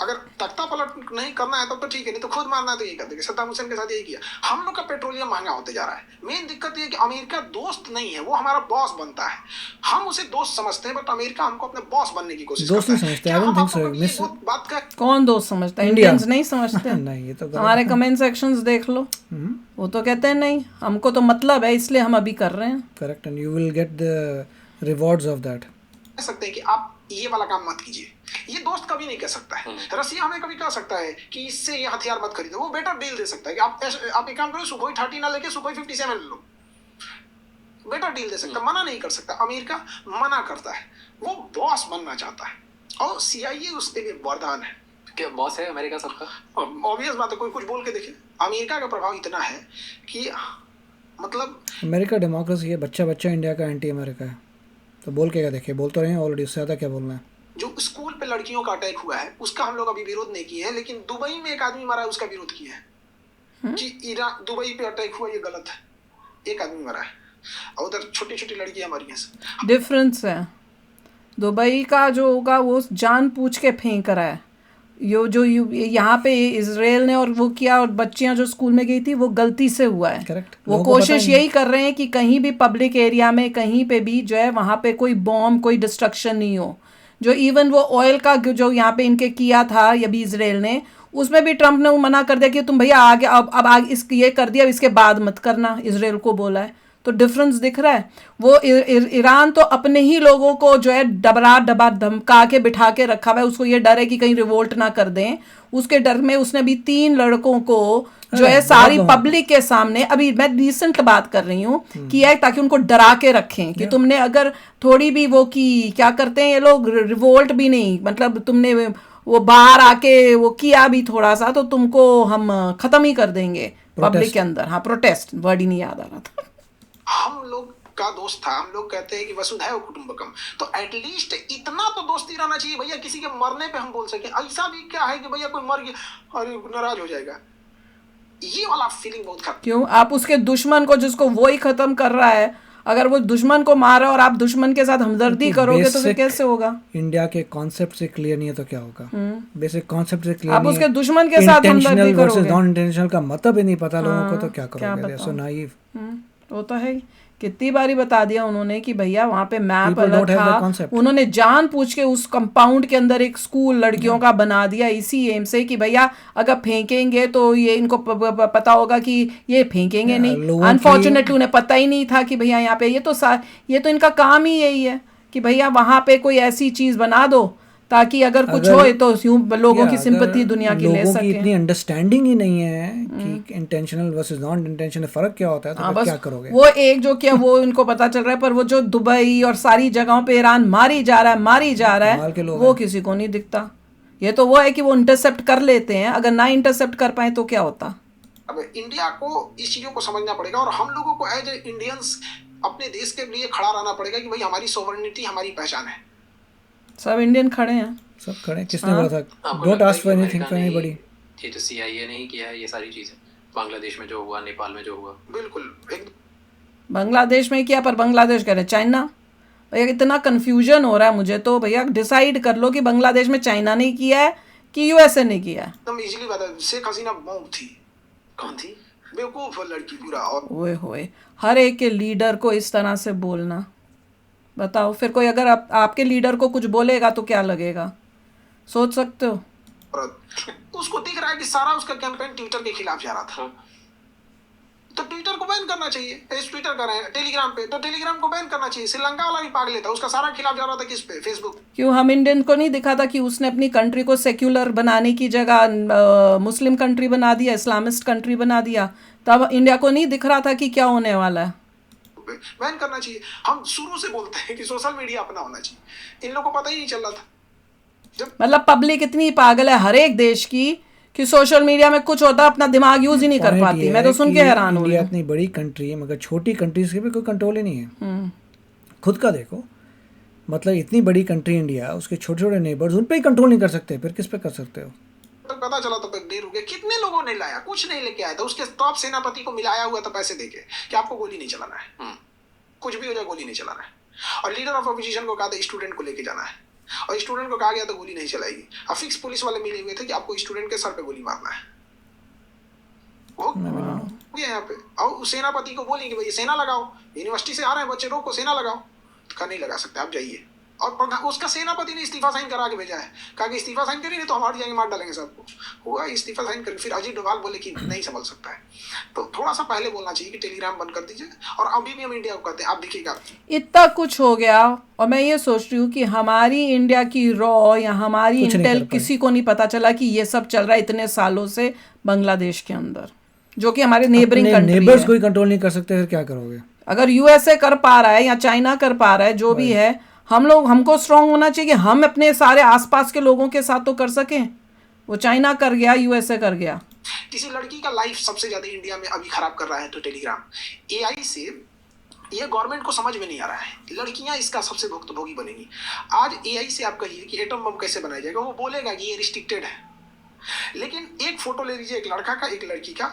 अगर तख्ता पलट नहीं करना है तब तो ठीक है, नहीं तो खुद मारना है तो यही कर देंगे। सद्दाम हुसैन के साथ यही किया। हम लोग का पेट्रोलियम महंगा होते जा रहा है। मेन दिक्कत ये है कि अमेरिका दोस्त नहीं है, वो हमारा बॉस बनता है। हम उसे दोस्त समझते हैं, बट अमेरिका हमको अपने बॉस बनने की कोशिश दोस्त करता नहीं है। समझते, क्या I don't हम think so, आपको कभी मिस- ये बात का कौन दोस्त समझता है? इंडिया। इंडियंस नहीं समझते। नहीं, ये तो गलत हमारे है। कमेंट सेक्शंस देख लो, वो तो कहते हैं नहीं, हमको तो मतलब है, इसलिए हम अभी कर रहे हैं। Correct, and you will get the rewards of that. कह सकते हैं कि आप ये वाला काम मत कीजिए, ये दोस्त कभी नहीं कह सकता है। रसिया हमें कभी कह सकता है कि इससे ये हथियार मत खरीदो, वो बेटर डील दे सकता है कि आप एक काम करो, सुखोई 30 ना लेके सुखोई 57 ले लो, बेटर डील दे सकता है, मना नहीं कर सकता। अमेरिका मना करता है, वो बॉस बनना चाहता है, और CIA उसके लिए वरदान है। क्या बॉस है अमेरिका सबका? ऑब्वियस बात है, कोई कुछ बोल के देखे। अमेरिका का प्रभाव इतना है कि मतलब अमेरिका डेमोक्रेसी है, बच्चा बच्चा इंडिया का एंटी अमेरिका है, तो बोल के क्या देखे, बोल तो रहे हैं ऑलरेडी, उससे ज़्यादा क्या बोलना है। जो स्कूल पे लड़कियों का अटैक हुआ है उसका हम लोग अभी विरोध नहीं किए हैं, लेकिन दुबई में एक आदमी मारा है उसका विरोध किया है कि दुबई पे अटैक हुआ, ये गलत है। एक आदमी मरा है और उधर छोटी छोटी लड़कियां मरी हैं। डिफरेंस है। दुबई का जो होगा वो जानबूझ के फेंक रहा है, यहाँ पे इजराइल ने और वो किया, और बच्चियां जो स्कूल में गई थी वो गलती से हुआ है। Correct. वो लोगों को पता कोशिश ही नहीं। यही कर रहे हैं कि कहीं भी पब्लिक एरिया में कहीं पे भी जो है वहाँ पे कोई बॉम्ब, कोई डिस्ट्रक्शन नहीं हो। जो इवन वो ऑयल का जो यहाँ पे इनके किया था अभी इजराइल ने, उसमें भी ट्रम्प ने वो मना कर दिया कि तुम भैया आगे अब आगे ये कर दिया, इसके बाद मत करना, इजराइल को बोला है। तो डिफरेंस दिख रहा है। वो ईरान तो अपने ही लोगों को जो है डबा धमका के बिठा के रखा हुआ है, उसको ये डर है कि कहीं रिवोल्ट ना कर दें। उसके डर में उसने भी 3 लड़कों को जो है सारी पब्लिक के सामने, अभी मैं रिसेंट बात कर रही हूँ, किया है ताकि उनको डरा के रखें कि तुमने अगर थोड़ी भी वो की, क्या करते हैं ये लोग, रिवोल्ट भी नहीं, मतलब तुमने वो बाहर आके वो किया भी थोड़ा सा तो तुमको हम खत्म ही कर देंगे पब्लिक के अंदर। हाँ, प्रोटेस्ट वर्ड ही नहीं याद आ रहा था। हम लोग का दोस्त था, हम लोग कहते हैं कि वसुधैव कुटुंबकम, तो एटलीस्ट इतना तो दोस्ती रहना चाहिए भैया, किसी के मरने पे हम बोल सके। ऐसा भी क्या है कि भैया कोई मर गया अरे नाराज हो जाएगा, ये वाला फीलिंग बहुत खराब। क्यों आप उसके दुश्मन को, जिसको वो ही खत्म कर रहा है, अगर वो दुश्मन को मारा और आप दुश्मन के साथ हमदर्दी करोगे तो फिर कैसे होगा? इंडिया के कॉन्सेप्ट से क्लियर नहीं है तो क्या होगा? बेसिक कॉन्सेप्ट से क्लियर आप नहीं उसके दुश्मन के साथ हमदर्दी करोगे, नॉन इंटेंशनल का मतलब ही नहीं पता लोगों को, तो क्या करोगे? सो नाइव। वो तो है। कितनी बारी बता दिया उन्होंने कि भैया वहाँ पे मैप People अलग don't have the था, concept. उन्होंने जान पूछ के उस कंपाउंड के अंदर एक स्कूल लड़कियों का बना दिया इसी एम से कि भैया अगर फेंकेंगे तो ये इनको पता होगा कि ये फेंकेंगे नहीं। अनफॉर्चुनेटली उन्हें पता ही नहीं था कि भैया यहाँ पे ये तो इनका काम ही यही है कि भैया वहाँ पे कोई ऐसी चीज बना दो ताकि अगर कुछ हो तो यूं लोगों की सिंपैथी दुनिया की ले लोगों की सके। इतनी अंडरस्टैंडिंग ही नहीं है कि इंटेंशनल वर्सेस नॉन इंटेंशनल फर्क क्या होता है, तो फिर क्या करोगे? वो एक जो किया वो इनको पता चल रहा है, पर वो जो दुबई और सारी जगहों पे ईरान मारी जा रहा है वो किसी को नहीं दिखता। ये तो वो है कि वो इंटरसेप्ट कर लेते हैं, अगर ना इंटरसेप्ट कर पाए तो क्या होता। अब इंडिया को इस चीजों को समझना पड़ेगा, और हम लोगों को एज ए इंडियंस अपने देश के लिए खड़ा रहना पड़ेगा कि भाई हमारी सोवरेनिटी हमारी पहचान है। सब इंडियन खड़े हैं। सब खड़े, किसने बोला था आपको डोंट लगता है आस्क कि फॉर अमेरिका एनीथिंग फॉर ने एनीबॉडी? ये जो CIA ने ही किया है ये सारी चीजें, बांग्लादेश में जो हुआ, नेपाल में जो हुआ? बिल्कुल एक बांग्लादेश में किया, पर बांग्लादेश कह रहे चाइना। भैया इतना कंफ्यूजन हो रहा है मुझे तो। भैया डिसाइड कर लो कि बांग्लादेश में चाइना ने किया है कि USA ने किया है। एकदम इजीली बता, शेख हसीना बॉम्ब थी। कौन थी? बेवकूफ लड़की पूरा। और ओए होए, हर एक के लीडर को इस तरह से बोलना, बताओ फिर कोई अगर आपके लीडर को कुछ बोलेगा तो क्या लगेगा, सोच सकते हो? उसको दिख रहा है कि सारा उसका कैंपेन ट्विटर के खिलाफ जा रहा था, तो ट्विटर को बैन करना चाहिए। ट्विटर कर रहे हैं टेलीग्राम पे, तो टेलीग्राम को बैन करना चाहिए। श्रीलंका वाला भी पागल था, उसका सारा खिलाफ जा रहा था किस पे? फेसबुक। क्यों हम इंडियन को नहीं दिखा था कि उसने अपनी कंट्री को सेक्युलर बनाने की जगह मुस्लिम कंट्री बना दिया, इस्लामिस्ट कंट्री बना दिया? तब इंडिया को नहीं दिख रहा था कि क्या होने वाला है? बैन करना चाहिए। हम शुरू से बोलते हैं कि सोशल मीडिया अपना होना चाहिए, इन लोगों को पता ही नहीं चल रहा था। जब मतलब पब्लिक इतनी पागल है हर एक देश की कि सोशल मीडिया में कुछ होता है अपना दिमाग यूज ही नहीं कर Point पाती। ये मैं तो है सुन कि के हैरान हो रही इंडिया हूँ। इतनी बड़ी कंट्री है मगर छोटी कंट्रीज के भी कोई कंट्रोल ही नहीं है। खुद का देखो, मतलब इतनी बड़ी कंट्री इंडिया, उसके छोटे छोटे नेबर्स, उन पे ही कंट्रोल नहीं कर सकते, फिर किस पे कर सकते हो? तो पता चला तो देर हो गया। कितने लोगों ने लाया, कुछ नहीं लेके आया था। उसके टॉप सेनापति को मिलाया हुआ था पैसे देके कि आपको गोली नहीं चलाना है, कुछ भी हो जाए गोली नहीं चलाना है। और लीडर ऑफ ऑपोजिशन को कहा था स्टूडेंट को लेके जाना है, और स्टूडेंट को कहा गया तो गोली नहीं चलाएगी। और फिक्स पुलिस वाले मिले हुए थे कि आपको स्टूडेंट के सर पे गोली मारना है। वो यहाँ पे और सेनापति को बोली कि भाई सेना लगाओ, यूनिवर्सिटी से आ रहे हैं बच्चे, रोको सेना लगाओ। तो कहा नहीं लगा सकते, आप जाइए। और उसका सेनापति ने इस्तीफा साइन करा के भेजा है, कहा कि इस्तीफा साइन करिए नहीं तो हम हट जाएंगे, मार डालेंगे सबको। हुआ इस्तीफा साइन कर, फिर अजीत डोभाल बोले कि नहीं संभल सकता है। तो थोड़ा सा पहले बोलना चाहिए कि टेलीग्राम बंद कर दीजिए। और अभी भी हम इंडिया को कहते हैं, आप देखिएगा इतना कुछ हो गया और मैं ये सोच रही हूँ कि हमारी इंडिया की रॉ या हमारी कुछ नहीं इंटेल कर पाई। किसी को नहीं पता चला कि ये सब चल रहा है इतने सालों से बांग्लादेश के अंदर, जो कि हमारे नेबरिंग कंट्री नेबर्स है। कोई कंट्रोल नहीं कर सकते, फिर क्या करोगे? अगर USA कर पा रहा है या चाइना कर पा रहा है, जो भी है, हमको स्ट्रांग होना चाहिए कि हम अपने सारे आसपास के लोगों के साथ तो कर सकें। वो चाइना कर गया, USA कर गया। किसी लड़की का लाइफ सबसे ज्यादा इंडिया में अभी खराब कर रहा है तो टेलीग्राम। AI से ये गवर्नमेंट को समझ में नहीं आ रहा है, लड़कियां इसका सबसे भुक्तभोगी बनेंगी। आज AI से आप कहिए कि एटम बम कैसे बनाया जाएगा, वो बोलेगा कि ये रिस्ट्रिक्टेड है। लेकिन एक फोटो ले लीजिए, एक लड़का का एक लड़की का,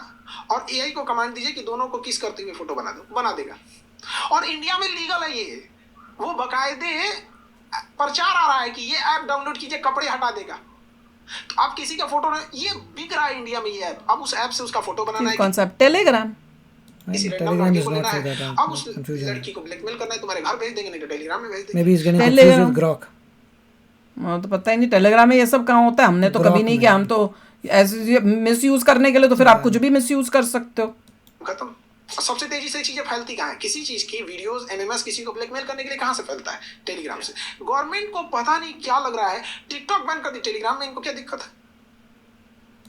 और AI को कमांड दीजिए कि दोनों को किस करते हुए फोटो बना दो, बना देगा। और इंडिया में लीगल है ये, वो बकायदे प्रचार आ रहा है कि ये ऐप डाउनलोड कीजिए कपड़े हटा देगा। तो आप किसी का फोटो, ये बिक रहा है इंडिया में ये ऐप। अब उस ऐप से उसका फोटो बनाना है, कौन सा टेलीग्राम? किसी रैंडम टेलीग्राम लड़के इज को नॉट लेना फॉर है, दैट। अब उस लड़की को ब्लैकमेल करना है, तुम्हारे घर भेज देंगे, नहीं तो टेलीग्राम में भेज देंगे। May be is getting Telegram। Confused with Grok. वो तो पता ही नहीं टेलीग्राम में ये सब कहाँ होता है, हमने तो कभी नहीं किया। हम तो ऐसे मिस यूज करने के लिए तो फिर आप कुछ भी मिस यूज कर सकते हो। खत्म। सबसे तेजी से चीजें फैलती कहाँ है? किसी चीज की वीडियोस, MMS किसी को ब्लैकमेल करने के लिए कहाँ से फैलता है? टेलीग्राम से। गवर्नमेंट को पता नहीं क्या लग रहा है, टिकटॉक बैन कर दी, टेलीग्राम में इनको क्या दिक्कत है?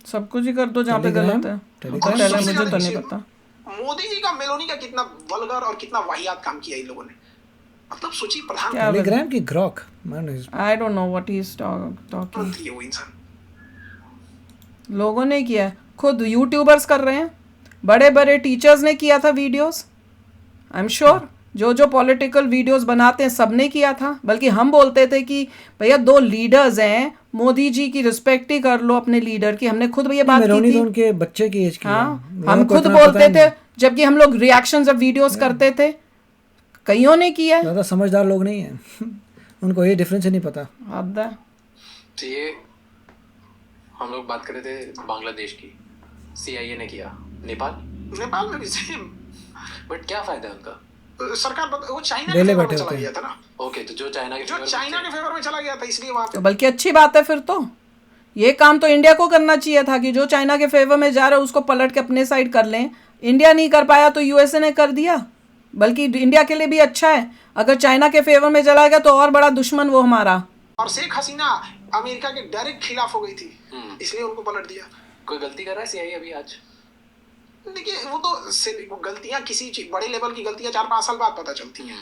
सब कुछ ही कर दो जहाँ पे गलत है। टेलीग्राम मुझे तो नहीं पता। मोदी जी का मेलोनी का कितना वल्गर और कितना वाहियात काम किया इन लोगों ने। मतलब सोचिए, क्या टेलीग्राम की Grok man is I don't know what he is talking. प्रधानमंत्री है वो इंसान। लोगों ने किया है, खुद यूट्यूबर्स कर रहे हैं, बड़े बड़े टीचर्स ने किया था वीडियोस। आई एम श्योर जो पॉलिटिकल वीडियोस बनाते हैं सब ने किया था। बल्कि हम बोलते थे कि भैया दो लीडर्स हैं, मोदी जी की रिस्पेक्ट ही कर लो अपने लीडर की। हमने खुद ये बात की मेलोनी थी। तो उनके बच्चे की एज की है। हाँ, लोगों हम को खुद इतना पता बोलते ही थे नहीं। जबकि हम लोग रिएक्शन जब वीडियोस करते थे, कईयों ने किया है। ज्यादा समझदार लोग नहीं है उनको ये डिफरेंस ही नहीं पता। हद है। तो ये हम लोग बात कर रहे थे बांग्लादेश की, CIA ने किया। नेपाल में भी सेम। बट क्या फायदा है उनका? सरकार वो चाइना के बेले फेवर में बैठे चला होते गया हैं। था ना, ओके, तो जो चाइना के जो favor में चाइना थे। के फेवर में चला गया था, इसलिए वहां तो पे बल्कि अच्छी बात है फिर तो। ये काम तो इंडिया को करना चाहिए था कि जो चाइना के फेवर में जा रहा है उसको पलट के अपने साइड कर लें। इंडिया नहीं कर पाया तो USA ने कर दिया। बल्कि इंडिया के लिए भी अच्छा है, अगर चाइना के फेवर में चला गया तो और बड़ा दुश्मन वो हमारा। और शेख हसीना अमेरिका के डायरेक्ट खिलाफ हो गई थी, इसलिए उनको पलट दिया। कोई गलती कर रहा है CIA अभी आज? देखिए वो गलतियां किसी बड़े लेवल की गलतियां 4-5 साल बाद पता चलती हैं।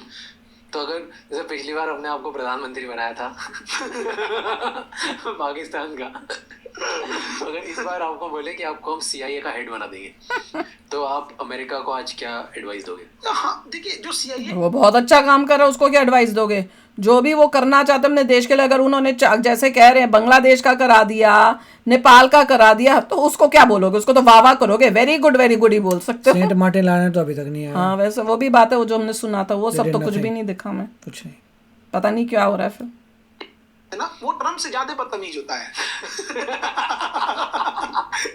तो अगर जैसे पिछली बार हमने आपको प्रधानमंत्री बनाया था पाकिस्तान का, अगर इस बार आपको बोले कि आपको हम CIA का हेड बना देंगे तो आप अमेरिका को आज क्या एडवाइस दोगे? हाँ देखिए, जो CIA वो बहुत अच्छा काम कर रहा है, उसको क्या एडवाइस दोगे? जो भी वो करना चाहते अपने देश के लिए, अगर उन्होंने जैसे कह रहे हैं बांग्लादेश का करा दिया, नेपाल का करा दिया, तो उसको क्या बोलोगे? उसको तो वाह वाह करोगे, वेरी गुड ही बोल सकते हो। सेंट मार्टिन लाने तो अभी तक नहीं आया। हाँ वैसे वो भी बात है, वो जो हमने सुना था वो सब तो कुछ भी नहीं दिखा, मैं कुछ नहीं, पता नहीं क्या हो रहा है फिर। है ना, वो ट्रम्प से ज्यादा बदतमीज होता है।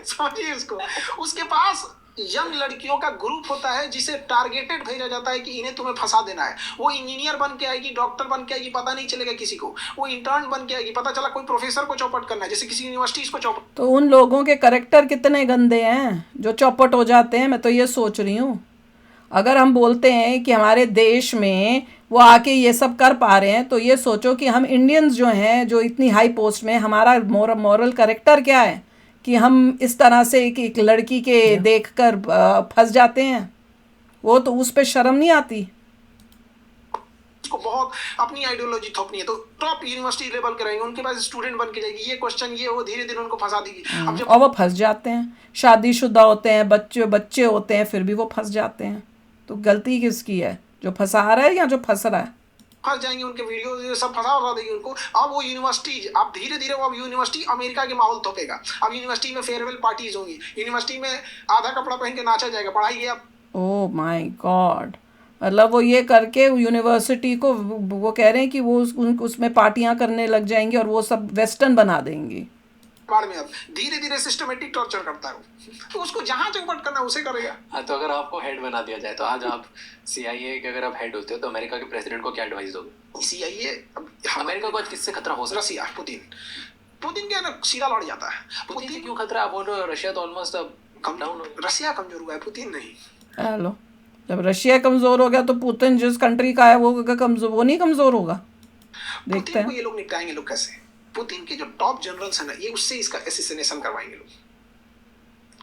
समझिए उसको, उसके पास यंग लड़कियों का ग्रुप होता है जिसे टारगेटेड भेजा जाता है कि इन्हें तुम्हें फंसा देना है। वो इंजीनियर बन के आएगी, डॉक्टर बन के आएगी, पता नहीं चलेगा किसी को। वो इंटर्न बन के आएगी, पता चला कोई प्रोफेसर को चौपट करना है, जैसे किसी यूनिवर्सिटीज को चौपट। तो उन लोगों के करेक्टर कितने गंदे हैं जो चौपट हो जाते हैं। मैं तो ये सोच रही हूँ, अगर हम बोलते हैं कि हमारे देश में वो आके ये सब कर पा रहे हैं, तो ये सोचो कि हम इंडियंस जो हैं, जो इतनी हाई पोस्ट में, हमारा मॉरल करेक्टर क्या है कि हम इस तरह से एक लड़की के देखकर फंस जाते हैं। वो तो उस पे शर्म नहीं आती। उसको बहुत अपनी आइडियोलॉजी थोपनी है, तो टॉप यूनिवर्सिटी लेवल के रहेंगे, उनके पास स्टूडेंट बन के जाएगी, ये क्वेश्चन ये वो, धीरे धीरे उनको फंसा देगी। अब जब और वो फंस जाते हैं, शादीशुदा होते हैं, बच्चे होते हैं, फिर भी वो फंस जाते हैं। तो गलती किसकी है, जो फंसा रहा है या जो फंस रहा है? फंस जाएंगे, उनके वीडियो सब फंसा देगी उनको। अब वो यूनिवर्सिटी, अब धीरे धीरे वो अब यूनिवर्सिटी अमेरिका के माहौल थोपेगा। अब यूनिवर्सिटी में फेयरवेल पार्टीज होंगी, यूनिवर्सिटी में आधा कपड़ा पहन के नाचा जाएगा, पढ़ाई गया। ओह माय गॉड, मतलब वो ये करके यूनिवर्सिटी को वो कह रहे हैं कि वो उसमें पार्टियां करने लग जाएंगे और वो सब वेस्टर्न बना देंगी। बाद में अब धीरे धीरे सिस्टमेटिक टॉर्चर करता है वो, तो उसको जहां चौपट करना उसे करेगा। हाँ, तो अगर आपको हेड बना दिया जाए, तो आज आप CIA के अगर आप हेड होते हो तो अमेरिका के प्रेसिडेंट को क्या एडवाइस दोगे? CIA अमेरिका को आज किससे खतरा हो सकता है? रसिया, पुतिन क्या ना सीधा लड़ जाता है। पुतिन से क्यों खतरा? आप बोल रहे हो रशिया तो ऑलमोस्ट अब कम डाउन हो गया। रसिया कमजोर हुआ है, पुतिन नहीं। हेलो, जब रशिया कमजोर हो गया तो पुतिन जिस कंट्री का है वो कमजोर, वो नहीं कमजोर होगा? देखते पुतिन को हैं। ये लोग निपटाएंगे लोग कैसे? पुतिन के जो टॉप जनरल्स हैं ना, ये उससे इसका एसिसिनेशन करवाएंगे लोग,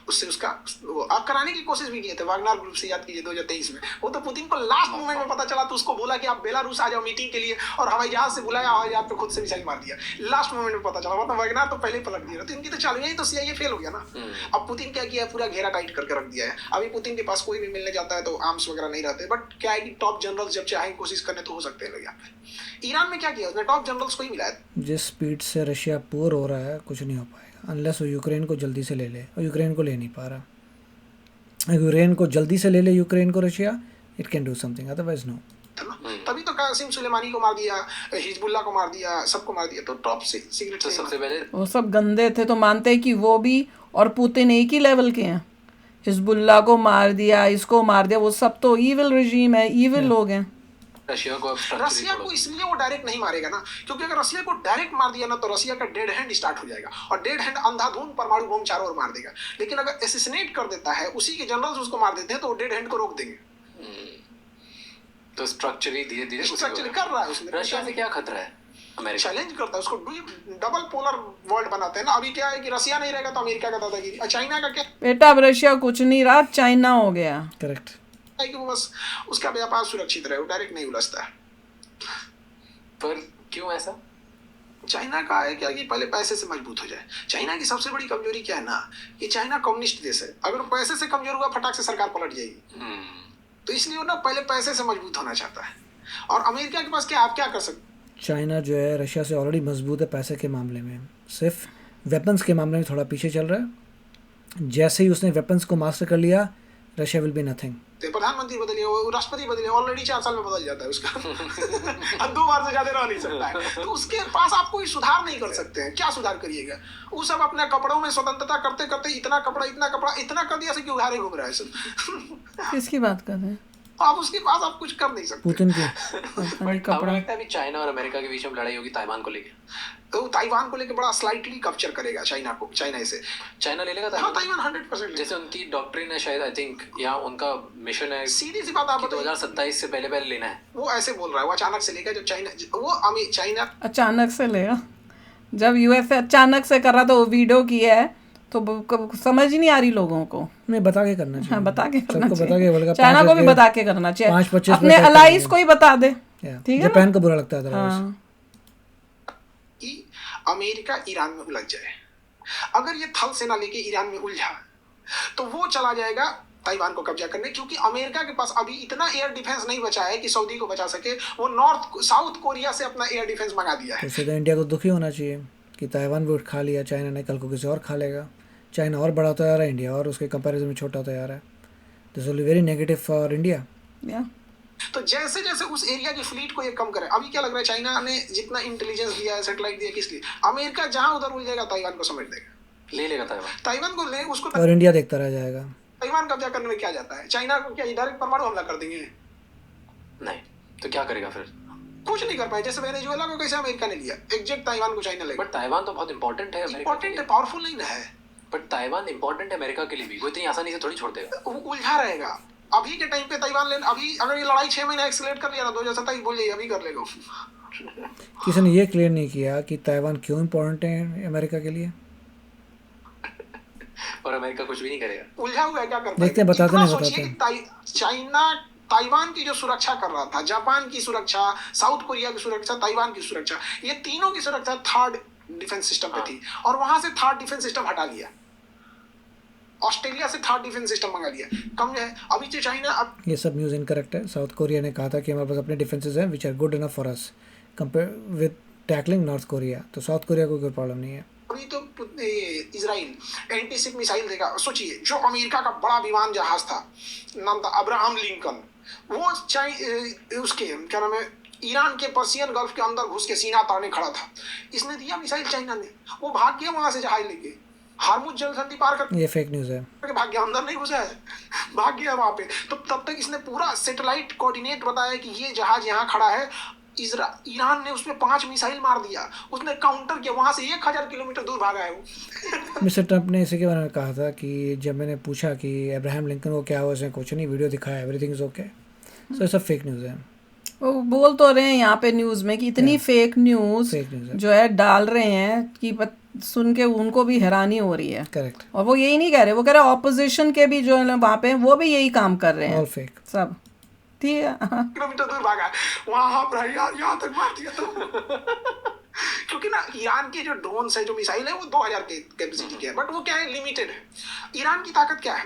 उससे उसका वो आप कराने की कोशिश भी किए थे वागनर ग्रुप से, याद कीजिए 2023 में। वो तो पुतिन को लास्ट मोमेंट में पता चला तो उसको बोला कि आप बेलारूस आ जाओ मीटिंग के लिए, और हवाई जहाज से बुलाया, हवाई जहाज पे खुद से मिसाइल मार दिया। लास्ट मोमेंट में पता चला, मतलब वागनर तो पहले ही पलट दिया। तो इनकी तो चालू, यही तो CIA फेल हो गया ना। अब पुतिन क्या किया, पूरा घेरा टाइट करके रख दिया है। अभी पुतिन के पास कोई भी मिलने जाता है तो आर्म्स वगैरह नहीं रहते, बट क्या है कि टॉप जनरल्स जब चाहे कोशिश करने तो हो सकते हैं लोग यहाँ पे। ईरान में क्या किया उसने, टॉप जनरल्स को ही मिला है। जिस स्पीड से रशिया पोर हो रहा है कुछ नहीं हो पाएगा अनलेस वो यूक्रेन को जल्दी से ले ले, और यूक्रेन को ले नहीं पा रहा। यूक्रेन को जल्दी से ले ले यूक्रेन को Russia, it can do something, otherwise no. तभी तो कासिम सुलेमानी को मार दिया, हिजबुल्ला को मार दिया, सबको मार दिया। तो टॉप से सीक्रेट तो सबसे पहले वो सब गंदे थे, तो मानते हैं कि वो भी और पुतिन एक ही लेवल के हैं। हिजबुल्ला को मार दिया, इसको मार दिया, वो सब तो ईविल रजीम है, ईविल लोग हैं। रशिया को अब रसिया को इसलिए वो डायरेक्ट नहीं मारेगा ना, क्योंकि अगर रसिया को डायरेक्ट मार दिया ना तो रसिया का डेड हैंड स्टार्ट हो जाएगा, और डेड हैंड अंधाधुंध परमाणु बम चारों ओर मार देगा। लेकिन अगर एसिसिनेट कर देता है, उसी के जनरल्स उसको मार देते हैं, तो वो डेड हैंड को रोक देंगे। तो स्ट्रक्चरली धीरे धीरे स्ट्रक्चर कर रहा है उसने। रशिया से क्या खतरा है? अमेरिका चैलेंज करता है उसको, डबल पोलर वर्ल्ड बनाते हैं ना। अभी क्या है कि रसिया नहीं रहेगा तो अमेरिका का दादागिरी, और चाइना का क्या बेटा अब रशिया कुछ नहीं रहा, चाइना हो गया। करेक्ट है कि वो बस उसका व्यापार सुरक्षित रहे, वो डायरेक्ट नहीं उलझता है। पर क्यों ऐसा? चाइना का है क्या कि पहले पैसे से मजबूत हो जाए। चाइना की सबसे बड़ी कमजोरी क्या है ना, कि चाइना कम्युनिस्ट देश है। अगर पैसे से कमजोर हुआ, फटाक से सरकार पलट जाएगी। तो इसलिए वो ना पहले पैसे से मजबूत होना चाहता है। और अमेरिका के पास क्या, आप क्या कर सकते? चाइना जो है रशिया से ऑलरेडी मजबूत है पैसे के मामले में, सिर्फ वेपन्स के मामले में थोड़ा पीछे चल रहा है। जैसे ही उसने वेपन्स को मास्टर कर लिया, रशिया विल बी नथिंग। प्रधानमंत्री बदलिए, वो राष्ट्रपति बदलिए, ऑलरेडी 4 साल में बदल जाता है उसका। अब 2 बार से ज्यादा रह नहीं सकता है। तो उसके पास आप कोई सुधार नहीं कर सकते हैं। क्या सुधार करिएगा? वो सब अपने कपड़ों में स्वतंत्रता करते करते इतना कपड़ा इतना कर दिया कि उघारे घूम रहा है सब। किसकी बात कर रहे हैं आप उसके पास आप कुछ कर नहीं सकते। पुतिन की अपनी आपको कपड़ा? लगता है अभी चाइना और अमेरिका के बीच में लड़ाई होगी ताइवान को लेके? तो ताइवान को लेकर बड़ा स्लाइटली कैप्चर करेगा चाइना से। चाइना ले लेगा हाँ, ताइवान? ताइवान 100% जैसे उनकी डॉक्ट्रिन है शायद, आई थिंक, या उनका मिशन है सीधी सी बात आप कि बताइए। 2027 से पहले लेना है। वो ऐसे बोल रहा है, वो अचानक से लेकर, जब चाइना अचानक से लेगा। जब यूएसए अचानक से कर रहा, तो वो वीडियो किया है, तो समझ ही नहीं आ रही लोगों को। नहीं, बता के करना चाहिए। हाँ, बता के करना सबको बता के बोलेगा, चाहिए, चाइना को भी बता के करना चाहिए, 5-25 अपने अलाइज को ही बता दे। ठीक है जापान ना? को बुरा लगता है अदरवाइज। हाँ, कि अमेरिका ईरान में उलझ जाए, अगर ये थल सेना लेके ईरान में उलझा तो वो चला जाएगा ताइवान को कब्जा करने, क्योंकि अमेरिका के पास अभी इतना एयर डिफेंस नहीं बचा है कि सऊदी को बचा सके। वो साउथ कोरिया से अपना एयर डिफेंस मंगा दिया है। तो इंडिया को दुखी होना चाहिए कि ताइवान भी खा लिया चाइना ने, कल को किसी और खा लेगा। चाइना और बड़ा होता जा रहा है, इंडिया और उसके कंपैरिजन में छोटा होता जा रहा है। This will be very negative for India. तो जैसे जैसे उस एरिया की फ्लीट को ये कम करे, अभी क्या लग रहा है चाइना ने जितना इंटेलिजेंस दिया है, सैटेलाइट दिया, किस लिए? अमेरिका जहां उधर उलझेगा ताइवान को समेट देगा, ले लेगा ताइवान को ले उसको। और इंडिया देखता रह जाएगा। ताइवान कब्जा करने में क्या जाता है? चाइना को क्या डायरेक्ट परमाणु हमला कर देंगे? नहीं तो क्या करेगा फिर? कुछ नहीं कर पाए। जैसे वेनेजुएला को कैसे अमेरिका ने लिया, एग्जैक्ट ताइवान को चाइना लेगा। बट ताइवान तो बहुत इंपॉर्टेंट है, इंपॉर्टेंट है, पावरफुल नहीं ना है। बट ताइवान इंपॉर्टेंट है अमेरिका के लिए भी, वो इतनी आसानी से थोड़ी छोड़ देगा। वो उलझा रहेगा। अभी के टाइम पे ताइवान ले, अभी अगर ये लड़ाई 6 महीने एक्सलेट कर लिया ना 2027 बोल जाइए अभी कर लेगा। किसी ने ये क्लियर नहीं किया कि ताइवान क्यों इम्पोर्टेंट है अमेरिका के लिए, और अमेरिका कुछ भी नहीं करेगा। उलझा हुआ है, क्या करता है? देखते हैं, बताते हैं। चाइना ताइवान की जो सुरक्षा कर रहा था, जापान की सुरक्षा, साउथ कोरिया की सुरक्षा, ताइवान की सुरक्षा, ये तीनों की सुरक्षा थर्ड डिफेंस सिस्टम पे थी, और वहां से थर्ड डिफेंस सिस्टम हटा लिया। ऑस्ट्रेलिया से थर्ड डिफेंस सिस्टम मंगा लिया। कम है अभी जो चाइना। अब ये सब न्यूज़ इनकरेक्ट है। साउथ कोरिया ने कहा था कि हमारे पास अपने डिफेंसेस हैं which are good enough for us compare with tackling North Korea. तो साउथ कोरिया को कोई प्रॉब्लम नहीं है। अभी तो इजराइल एंटी-शिप मिसाइल देगा। सोचिए, जो अमेरिका का बड़ा विमान जहाज था, नाम था अब्राहम लिंकन, वो उसके क्या नाम है, ईरान के पर्सियन गल्फ के अंदर घुस के सीना ताने खड़ा था। इसने दिया मिसाइल चाइना ने, वो भाग गया वहां से जहाज लेके, हार्मुज जल संधि पार कर। ये फेक न्यूज़ है। भाग गया, अंदर नहीं घुसा है, भाग गया वहां पे। तो तब तक इसने पूरा सैटेलाइट कोऑर्डिनेट बताया कि ये जहाज यहाँ खड़ा है। ईरान ने उसमें 5 मिसाइल मार दिया, उसने काउंटर किया, वहां से 1000 किलोमीटर दूर भागा है वो। मिस्टर ट्रंप ने इसी के बारे में कहा था कि जब मैंने पूछा कि अब्राहम लिंकन को क्या हुआ, उसने कुछ नहीं, वीडियो दिखाया, एवरीथिंग इज ओके। सो ये सब फेक न्यूज़ है। वो बोल तो रहे हैं यहाँ पे न्यूज़ में कि इतनी फेक न्यूज़ है। जो है डाल रहे हैं कि सुन के उनको भी हैरानी हो रही है। करेक्ट। और वो यही नहीं कह रहे, वो कह रहे ऑपोजिशन के भी जो है वहाँ पे वो भी यही काम कर रहे हैं। ऑल फेक सब ठीक है। किलोमीटर दूर भागा, वहां पर यहाँ तक मार दिया था। क्योंकि ना ईरान के जो ड्रोन है, जो मिसाइल है, वो 2000 के कैपेसिटी के है, बट वो क्या है, लिमिटेड है। ईरान की ताकत क्या है,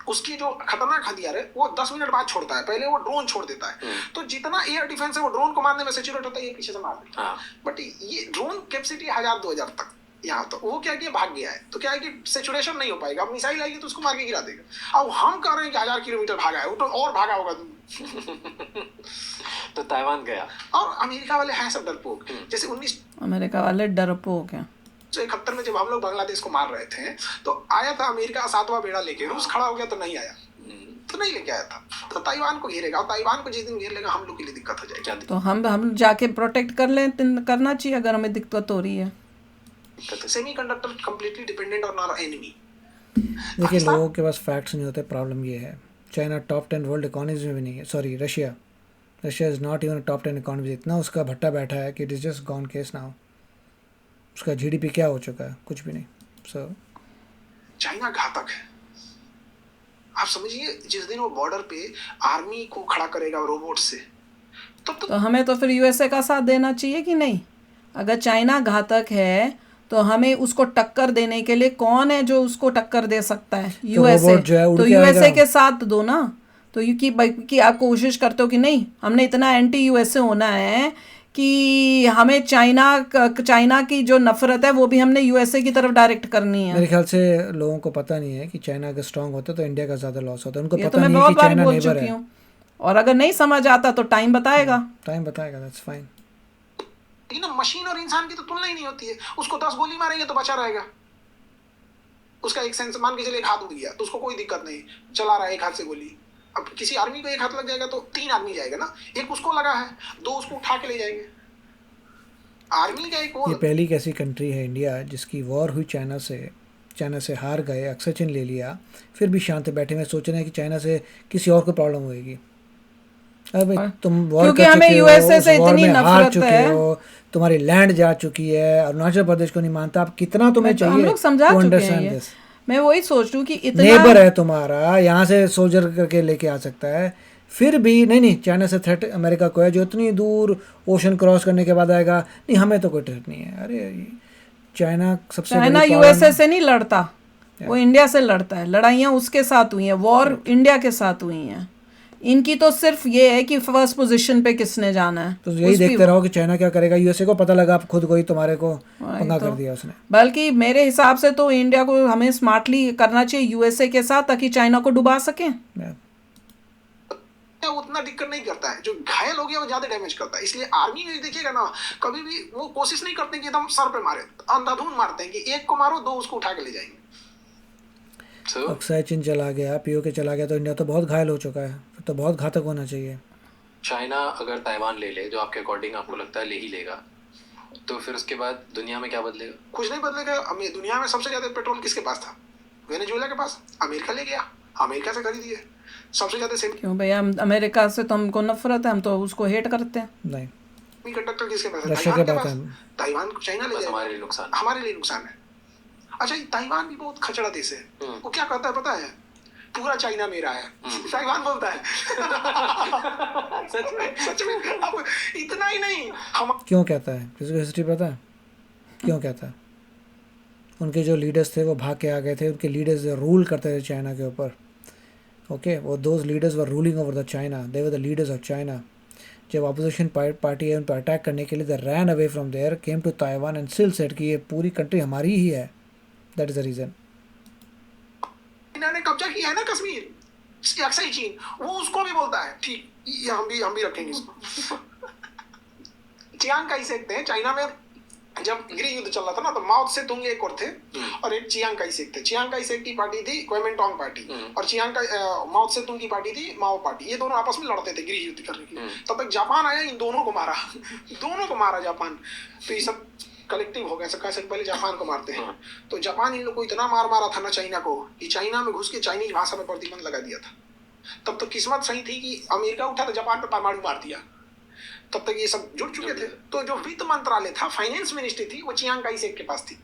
उसकी जो खतरनाक हथियार है वो 10 मिनट बाद छोड़ता है, पहले वो ड्रोन छोड़ देता है। तो जितना एयर डिफेंस है वो ड्रोन को मारने में सैचुरेट होता है, ये पीछे से मार देता है। बट ये ड्रोन कैपेसिटी 1000-2000 तक यहाँ, तो वो क्या किया, भाग गया है। तो क्या है कि सेचुरेशन नहीं हो पाएगा। अब मिसाइल आएगी तो उसको मार के गिरा देगा। अब हम कह रहे हैं कि 1000 किलोमीटर भागा है, वो तो और भागा होगा। तो ताइवान गया। और अमेरिका वाले हैं सब डरपोक। जैसे अमेरिका वाले डरपोक हैं। 1971 में जब हम लोग बांग्लादेश को मार रहे थे, तो आया था अमेरिका 7वां बेड़ा लेके, रूस खड़ा हो गया तो नहीं आया, तो नहीं लेके आया था। तो ताइवान को घेरेगा, और ताइवान को जिस दिन घेर लेगा हम लोग के लिए दिक्कत हो जाएगी। तो हम जाके प्रोटेक्ट कर लें, करना चाहिए अगर हमें दिक्कत हो रही है। Semiconductor completely dependent on our enemy. देखिए, लोगों के पास फैक्ट्स नहीं होते। प्रॉब्लम ये है, चाइना टॉप 10 वर्ल्ड इकोनॉमीज में भी नहीं है। Sorry, Russia is not even top 10 economy. इतना उसका भट्टा बैठा है कि it is just gone case now. उसका जीडीपी क्या हो चुका है, कुछ भी नहीं। सो चाइना घातक है। आप समझिए, जिस दिन वो बॉर्डर पे आर्मी को खड़ा करेगा रोबोट से, तो हमें तो फिर यूएसए का साथ देना चाहिए कि नहीं? अगर चाइना घातक है तो हमें उसको टक्कर देने के लिए कौन है जो उसको टक्कर दे सकता है? यूएसए। तो यूएसए के साथ दो ना। तो कि आप कोशिश करते हो कि नहीं, हमने इतना एंटी यूएसए होना है कि हमें चाइना की जो नफरत है वो भी हमने यूएसए की तरफ डायरेक्ट करनी है। मेरे ख्याल से लोगों को पता नहीं है कि चाइना अगर स्ट्रांग होता तो इंडिया का ज़्यादा लॉस होता। उनको पता नहीं है कि चाइना नेबर है। और अगर नहीं समझ आता तो टाइम बताएगा। That's fine. लेकिन मशीन और इंसान की तो तुलना ही नहीं होती है। उसको 10 गोली मारेंगे तो बचा रहेगा। उसका एक सेंस, मान के चलिए एक हाथ उड़ गया तो उसको कोई दिक्कत नहीं, चला रहा है एक हाथ से गोली। अब किसी आर्मी को एक हाथ लग जाएगा तो 3 आदमी जाएगा ना, एक उसको लगा है, 2 उसको उठा के ले जाएंगे। आर्मी का एक ये पहली कैसी कंट्री है इंडिया जिसकी वॉर हुई चाइना से हार गए, अक्सर चिन्ह ले लिया, फिर भी शांत बैठे में सोच रहे हैं कि चाइना से किसी और को प्रॉब्लम होगी। अबे तुम वॉर कर चुके हो, वॉर में हार चुके हो, तुम्हारी लैंड जा चुकी है, अरुणाचल प्रदेश को नहीं मानता। अब कितना तुम्हें चाहिए? हम लोग समझा चुके हैं। मैं वही सोच रही हूँ कि इतना नेबर है तुम्हारा, यहाँ से सोल्जर करके लेके आ सकता है, फिर भी नहीं चाइना से थ्रेट अमेरिका को है जो इतनी दूर ओशन क्रॉस करने के बाद आएगा। नहीं, हमें तो कोई थ्रेट नहीं है। अरे चाइना सबसे चाइना बड़ी यूएसए से नहीं लड़ता, वो इंडिया से लड़ता है। लड़ाइयाँ उसके साथ हुई हैं, वॉर इंडिया के साथ हुई हैं। इनकी तो सिर्फ ये है कि फर्स्ट पोजीशन पे किसने जाना है। तो यही देखते रहो कि चाइना क्या करेगा। यूएसए को पता लगा, अब खुद को ही तुम्हारे को पंगा तो कर दिया उसने। बल्कि मेरे हिसाब से तो इंडिया को हमें स्मार्टली करना चाहिए यूएसए के साथ, ताकि चाइना को डुबा सकें। उतना दिक्कत नहीं करता है, जो घायल हो गया वो ज्यादा डैमेज करता है। इसलिए आर्मी में देखिएगा ना, कभी भी वो कोशिश नहीं करते कि एकदम सर पे मारे, अंधाधुंध मारते हैं कि एक को मारो दो उसको उठा के ले जाएंगे। अक्सर चीन चला गया, पीओके चला गया, तो इंडिया तो बहुत घायल हो चुका है, फिर तो बहुत घातक होना चाहिए। चाइना अगर ताइवान ले ले, जो आपके अकॉर्डिंग आपको लगता है ले ही लेगा, तो फिर उसके बाद दुनिया में क्या बदलेगा? कुछ नहीं बदलेगा। दुनिया में सबसे ज्यादा पेट्रोल किसके पास था? वेनेजुएला के पास। अमेरिका ले गया, अमेरिका से खरीदी है सबसे ज्यादा। क्यों भैया, अमेरिका से तो हमको नफरत है, हम तो उसको हेट करते हैं। नहीं, सेमीकंडक्टर किसके पास है? रशिया के पास है। ताइवान को चाइना ले बस जाएगा। हमारे लिए नुकसान। हमारे लिए नुकसान है। अच्छा, ये ताइवान भी बहुत खचड़ा देश है। वो क्या कहता है पता है? पूरा चाइना मेरा है, ताइवान बोलता है। सच में। अब इतना ही नहीं, हम क्यों कहता है? किसी को हिस्ट्री पता है क्यों कहता है? उनके जो लीडर्स थे वो भाग के आ गए थे। उनके लीडर्स रूल करते थे चाइना के ऊपर। ओके, वो those leaders were ruling over the China, they were the leaders of China. जब अपोजिशन पार्टी है उन पर अटैक करने के लिए, they ran away from there, came to Taiwan and still said कि ये पूरी कंट्री हमारी ही है। That is the reason. China ने कब्जा किया है ना कश्मीर, अक्सर चीन, वो उसको भी बोलता है ठीक, ये हम भी रखेंगे इसको। चियांग काई शेक थे चाइना में, जब गृह युद्ध चल रहा था ना, तो माओ से तुंग एक और थे और एक चियांग काई शेक थे। चियांग काई शेक की पार्टी थी क्वेमेंटोंग पार्टी, और माओ से तुंग की पार्टी थी माओ पार्टी। ये दोनों आपस में लड़ते थे गृह युद्ध करने के लिए। तब तक जापान आया, इन दोनों को मारा। दोनों को मारा जापान। तो ये सब कलेक्टिव हो गया, सबका से पहले जापान को मारते हैं। तो जापान इन लोग को इतना मारा था ना चाइना को, कि चाइना में घुस के चाइनीज भाषा में प्रतिबंध लगा दिया था। तब तो किस्मत सही थी कि अमेरिका उठा तो जापान पर परमाणु मार दिया। तब तक ये सब जुड़ चुके थे। तो जो वित्त मंत्रालय था, फाइनेंस मिनिस्ट्री थी, वो चियांग काई शेक के पास थी।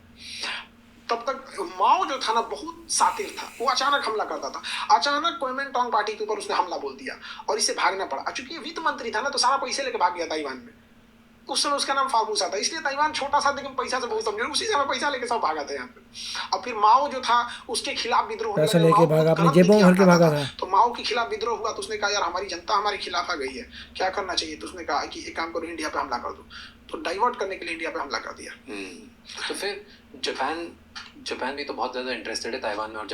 तब तक माओ जो था ना बहुत सातिर था, वो अचानक हमला करता था। अचानक क्वेमेंटोंग पार्टी के ऊपर उसने हमला बोल दिया और इसे भागना पड़ा। चूंकि ये वित्त मंत्री था ना, तो सारा पैसे लेके भाग गया ताइवान में। उस समय उसका नाम फार्मूसा था, इसलिए ताइवान छोटा सा लेकिन पैसा से बहुत समझे, उसी समय पैसा लेके सब भागा था यहाँ पे। और फिर माओ जो था उसके खिलाफ विद्रोह, पैसा लेके भागा, अपनी जेबों में भर के भागा था। तो माओ के खिलाफ विद्रोह हुआ, तो उसने कहा यार हमारी जनता हमारे खिलाफ आ गई है, क्या करना चाहिए? तो उसने कहा कि एक काम करो, इंडिया पे हमला कर दो। तो डाइवर्ट करने के लिए इंडिया पे हमला कर दिया। तो फिर जापान भी तो बहुत ज्यादा इंटरेस्टेड है ताइवान में, और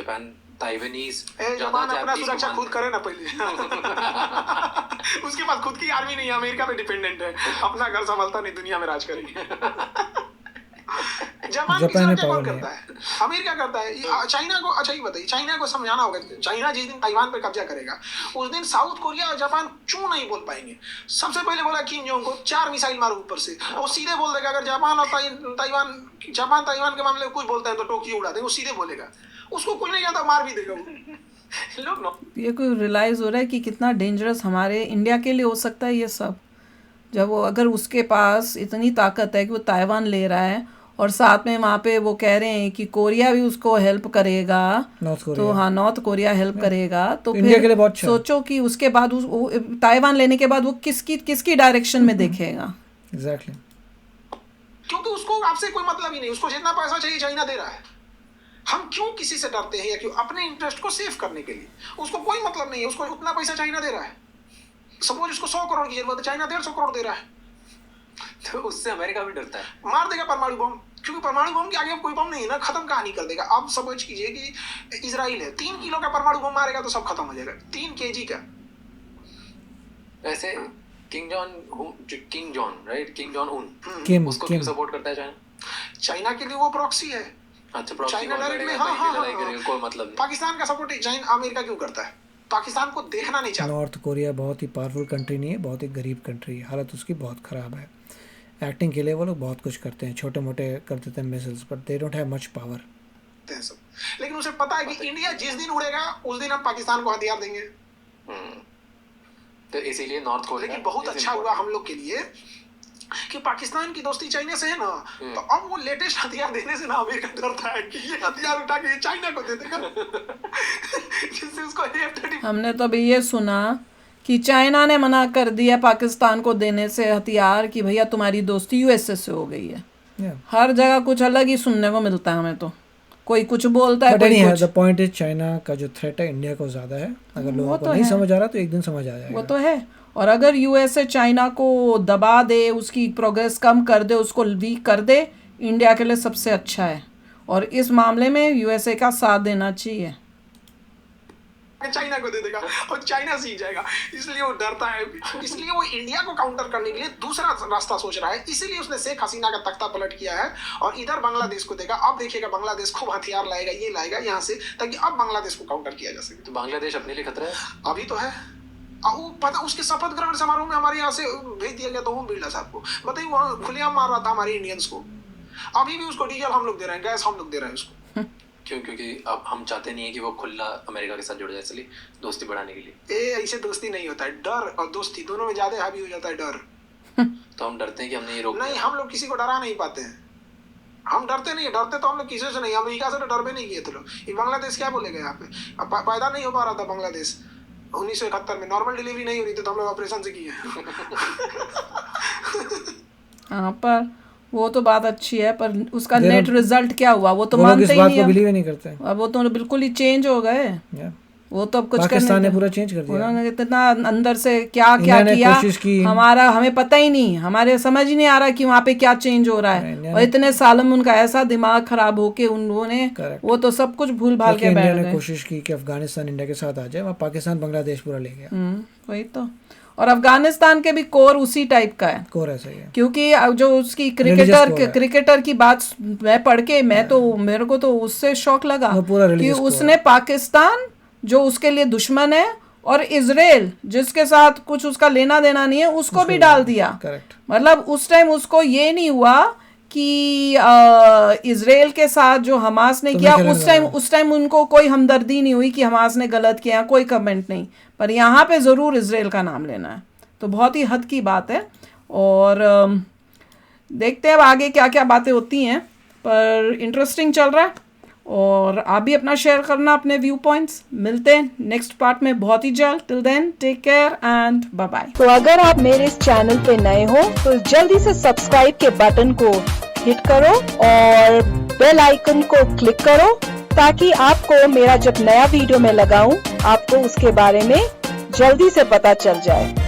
ताइवानीज जापान अपना सुरक्षा खुद करे ना पहले। उसके पास खुद की आर्मी नहीं है, अमेरिका पे डिपेंडेंट है, अपना घर संभालता नहीं, दुनिया में राज करेगी। जापान की सुरक्षा कौन करता है? अमेरिका करता है। चाइना को, अच्छा ये बताइए, चाइना को समझाना होगा, चाइना जिस दिन ताइवान पर कब्जा करेगा उस दिन साउथ कोरिया और जापान क्यों नहीं बोल पाएंगे। सबसे पहले बोला किम जोंग को 4 मिसाइल मारो ऊपर से, वो सीधे बोल देगा। अगर जापान और ताइवान के मामले में कुछ बोलते हैं तो टोक्यो उड़ा देगा, वो सीधे बोलेगा। उसको कुछ नहीं आता, मार भी देगा वो। लोग ये कोई रियलाइज हो रहा है कि कितना डेंजरस हमारे इंडिया के लिए हो सकता है ये सब, जब वो, अगर उसके पास इतनी ताकत है कि वो ताइवान ले रहा है, और साथ में वहाँ पे वो कह रहे हैं कि कोरिया भी उसको हेल्प करेगा, तो हाँ नॉर्थ कोरिया हेल्प करेगा। तो इंडिया के लिए बहुत फिर सोचो कि उसके बाद ताइवान लेने के बाद वो किसकी डायरेक्शन में देखेगा। एग्जैक्टली, क्योंकि उसको आपसे कोई मतलब ही नहीं, उसको जितना पैसा चाहिए चाइना दे रहा है। हम क्यों किसी से डरते हैं, या क्यों? अपने इंटरेस्ट को सेव करने के लिए। उसको कोई मतलब नहीं है, उसको उतना पैसा चाइना दे रहा है। सपोज उसको 100 करोड़ की जरूरत है, चाइना 150 करोड़ दे रहा है, तो उससे अमेरिका भी डरता है, मार देगा परमाणु बम। क्योंकि परमाणु बम के आगे कोई बम नहीं है ना, खत्म कहानी कर देगा। आप समझ कीजिए कि इजराइल है, 3 किलो का परमाणु बम मारेगा तो सब खत्म हो जाएगा, 3 kg का। ऐसे king John right, king John Kim उसको क्यों सपोर्ट करता है चाइना? चाइना के लिए वो प्रॉक्सी है। अच्छा, चाइना डायरेक्टली कोई मतलब नहीं। पाकिस्तान का सपोर्ट चाइना अमेरिका क्यों करता है? पाकिस्तान को देखना नहीं चाहता। नॉर्थ कोरिया बहुत ही पावरफुल कंट्री नहीं है, बहुत ही गरीब कंट्री है, हालत उसकी बहुत ख़राब है। एक्टिंग के लिए वो लोग बहुत कुछ करते हैं, छोटे मोटे कर देते हैं missiles, but they don't have much power. लेकिन उसे पता है कि इंडिया जिस दिन उड़ेगा उस दिन हम पाकिस्तान को हथियार देंगे। तो इसीलिए नॉर्थ कोरिया, लेकिन बहुत अच्छा हुआ हम लोग के लिए कि पाकिस्तान की दोस्ती चाइना से है ना, तो अब वो लेटेस्ट हथियार देने से ना अमेरिका डरता है कि ये हथियार उठा के चाइना को दे देगा। जिससे उसको F-35। हमने तो अभी ये सुना कि चाइना ने मना कर दिया पाकिस्तान को देने से हथियार, कि भैया तुम्हारी दोस्ती यूएसए से हो गई है। Yeah. हर जगह कुछ अलग ही सुनने को मिलता है हमें तो, कोई कुछ बोलता है बट कोई नहीं है, कुछ। द पॉइंट इज चाइना का जो थ्रेट है इंडिया को ज़्यादा है। अगर लोगों को तो नहीं है। समझ आ रहा तो एक दिन समझ आ वो जाएगा। तो है। और अगर यूएसए चाइना को दबा दे, उसकी प्रोग्रेस कम कर दे, उसको वीक कर दे, इंडिया के लिए सबसे अच्छा है। और इस मामले में यूएसए का साथ देना चाहिए। चाइना को दे देगा और चाइना सीख जाएगा, इसलिए वो डरता है, इसलिए वो इंडिया को काउंटर करने के लिए दूसरा रास्ता सोच रहा है। इसीलिए उसने शेख हसीना का तख्ता पलट किया है और इधर बांग्लादेश को देगा। अब देखिएगा बांग्लादेश खूब हथियार लाएगा, ये लाएगा यहाँ से, ताकि अब बांग्लादेश को काउंटर किया जा सके। तो बांग्लादेश अपने लिए खतरा है अभी तो है। वो पता उसके शपथ ग्रहण समारोह में हमारे यहाँ से भेज दिया गया था ओम बिरला साहब को। बताइए वहाँ खुलेआम मार रहा था हमारे इंडियंस को। अभी भी उसको डीजल हम लोग दे रहे हैं, गैस हम लोग दे रहे हैं उसको। क्यों? क्योंकि अब हम चाहते नहीं है कि वो खुला अमेरिका के साथ जुड़ जाए, इसलिए दोस्ती बढ़ाने के लिए। ऐसे दोस्ती नहीं होता है, डर और दोस्ती दोनों में ज्यादा हावी हो जाता है डर। तो हम डरते हैं कि हमने ये रोक नहीं, हम लोग किसी को डरा नहीं पाते हैं। हम डरते नहीं है, डरते तो हम लोग किसी से नहीं, अमेरिका से तो डर भी नहीं किए थे लोग। ये बांग्लादेश क्या बोलेगा यहाँ पे? अब पैदा नहीं हो पा रहा था बांग्लादेश 1971 में, नॉर्मल डिलीवरी नहीं हो रही थी तो हम लोग ऑपरेशन से किए। हाँ, पर वो तो बात अच्छी है, पर उसका नेट रिजल्ट क्या हुआ वो तो वो लोग मानते इस ही बात नहीं को अब। बिलीव ही नहीं करते। अब वो तो बिल्कुल ही चेंज हो गए। Yeah. वो तो अब कुछ पाकिस्तान ने करने पूरा चेंज कर दिया। उन्होंने इतना अंदर से क्या क्या इंडिया ने किया कोशिश की। हमारा हमें पता ही नहीं, हमारे समझ ही नहीं आ रहा कि वहाँ पे क्या चेंज हो रहा है। इंडिया और इतने सालों में उनका ऐसा दिमाग खराब होके उन्होंने Correct. वो तो सब कुछ भूल भाल क्योंकि के इंडिया बैठ ने गए। कोशिश की कि अफगानिस्तान इंडिया के साथ आ जाए, वहाँ पाकिस्तान बांग्लादेश पूरा ले गया। वही तो। और अफगानिस्तान के भी कोर उसी टाइप का है, कोर ऐसा ही है। क्योंकि जो उसकी Religious core है। क्रिकेटर की बात मैं पढ़ के मेरे को तो उससे शौक लगा वो पूरा कि religious core उसने पाकिस्तान जो उसके लिए दुश्मन है और इजराइल जिसके साथ कुछ उसका लेना देना नहीं है उसको भी डाल दिया। करेक्ट। मतलब उस टाइम उसको ये नहीं हुआ कि इजराइल के साथ जो हमास ने किया उस टाइम उनको कोई हमदर्दी नहीं हुई कि हमास ने गलत किया, कोई कमेंट नहीं। पर यहाँ पे ज़रूर इजराइल का नाम लेना है, तो बहुत ही हद की बात है। और देखते हैं अब आगे क्या क्या बातें होती हैं, पर इंटरेस्टिंग चल रहा है। और आप भी अपना शेयर करना अपने व्यू पॉइंट्स। मिलते हैं नेक्स्ट पार्ट में बहुत ही जल्द। Till then take care and bye bye. तो अगर आप मेरे इस चैनल पे नए हो तो जल्दी से सब्सक्राइब के बटन को हिट करो और बेल आइकन को क्लिक करो, ताकि आपको मेरा जब नया वीडियो मैं लगाऊं आपको उसके बारे में जल्दी से पता चल जाए।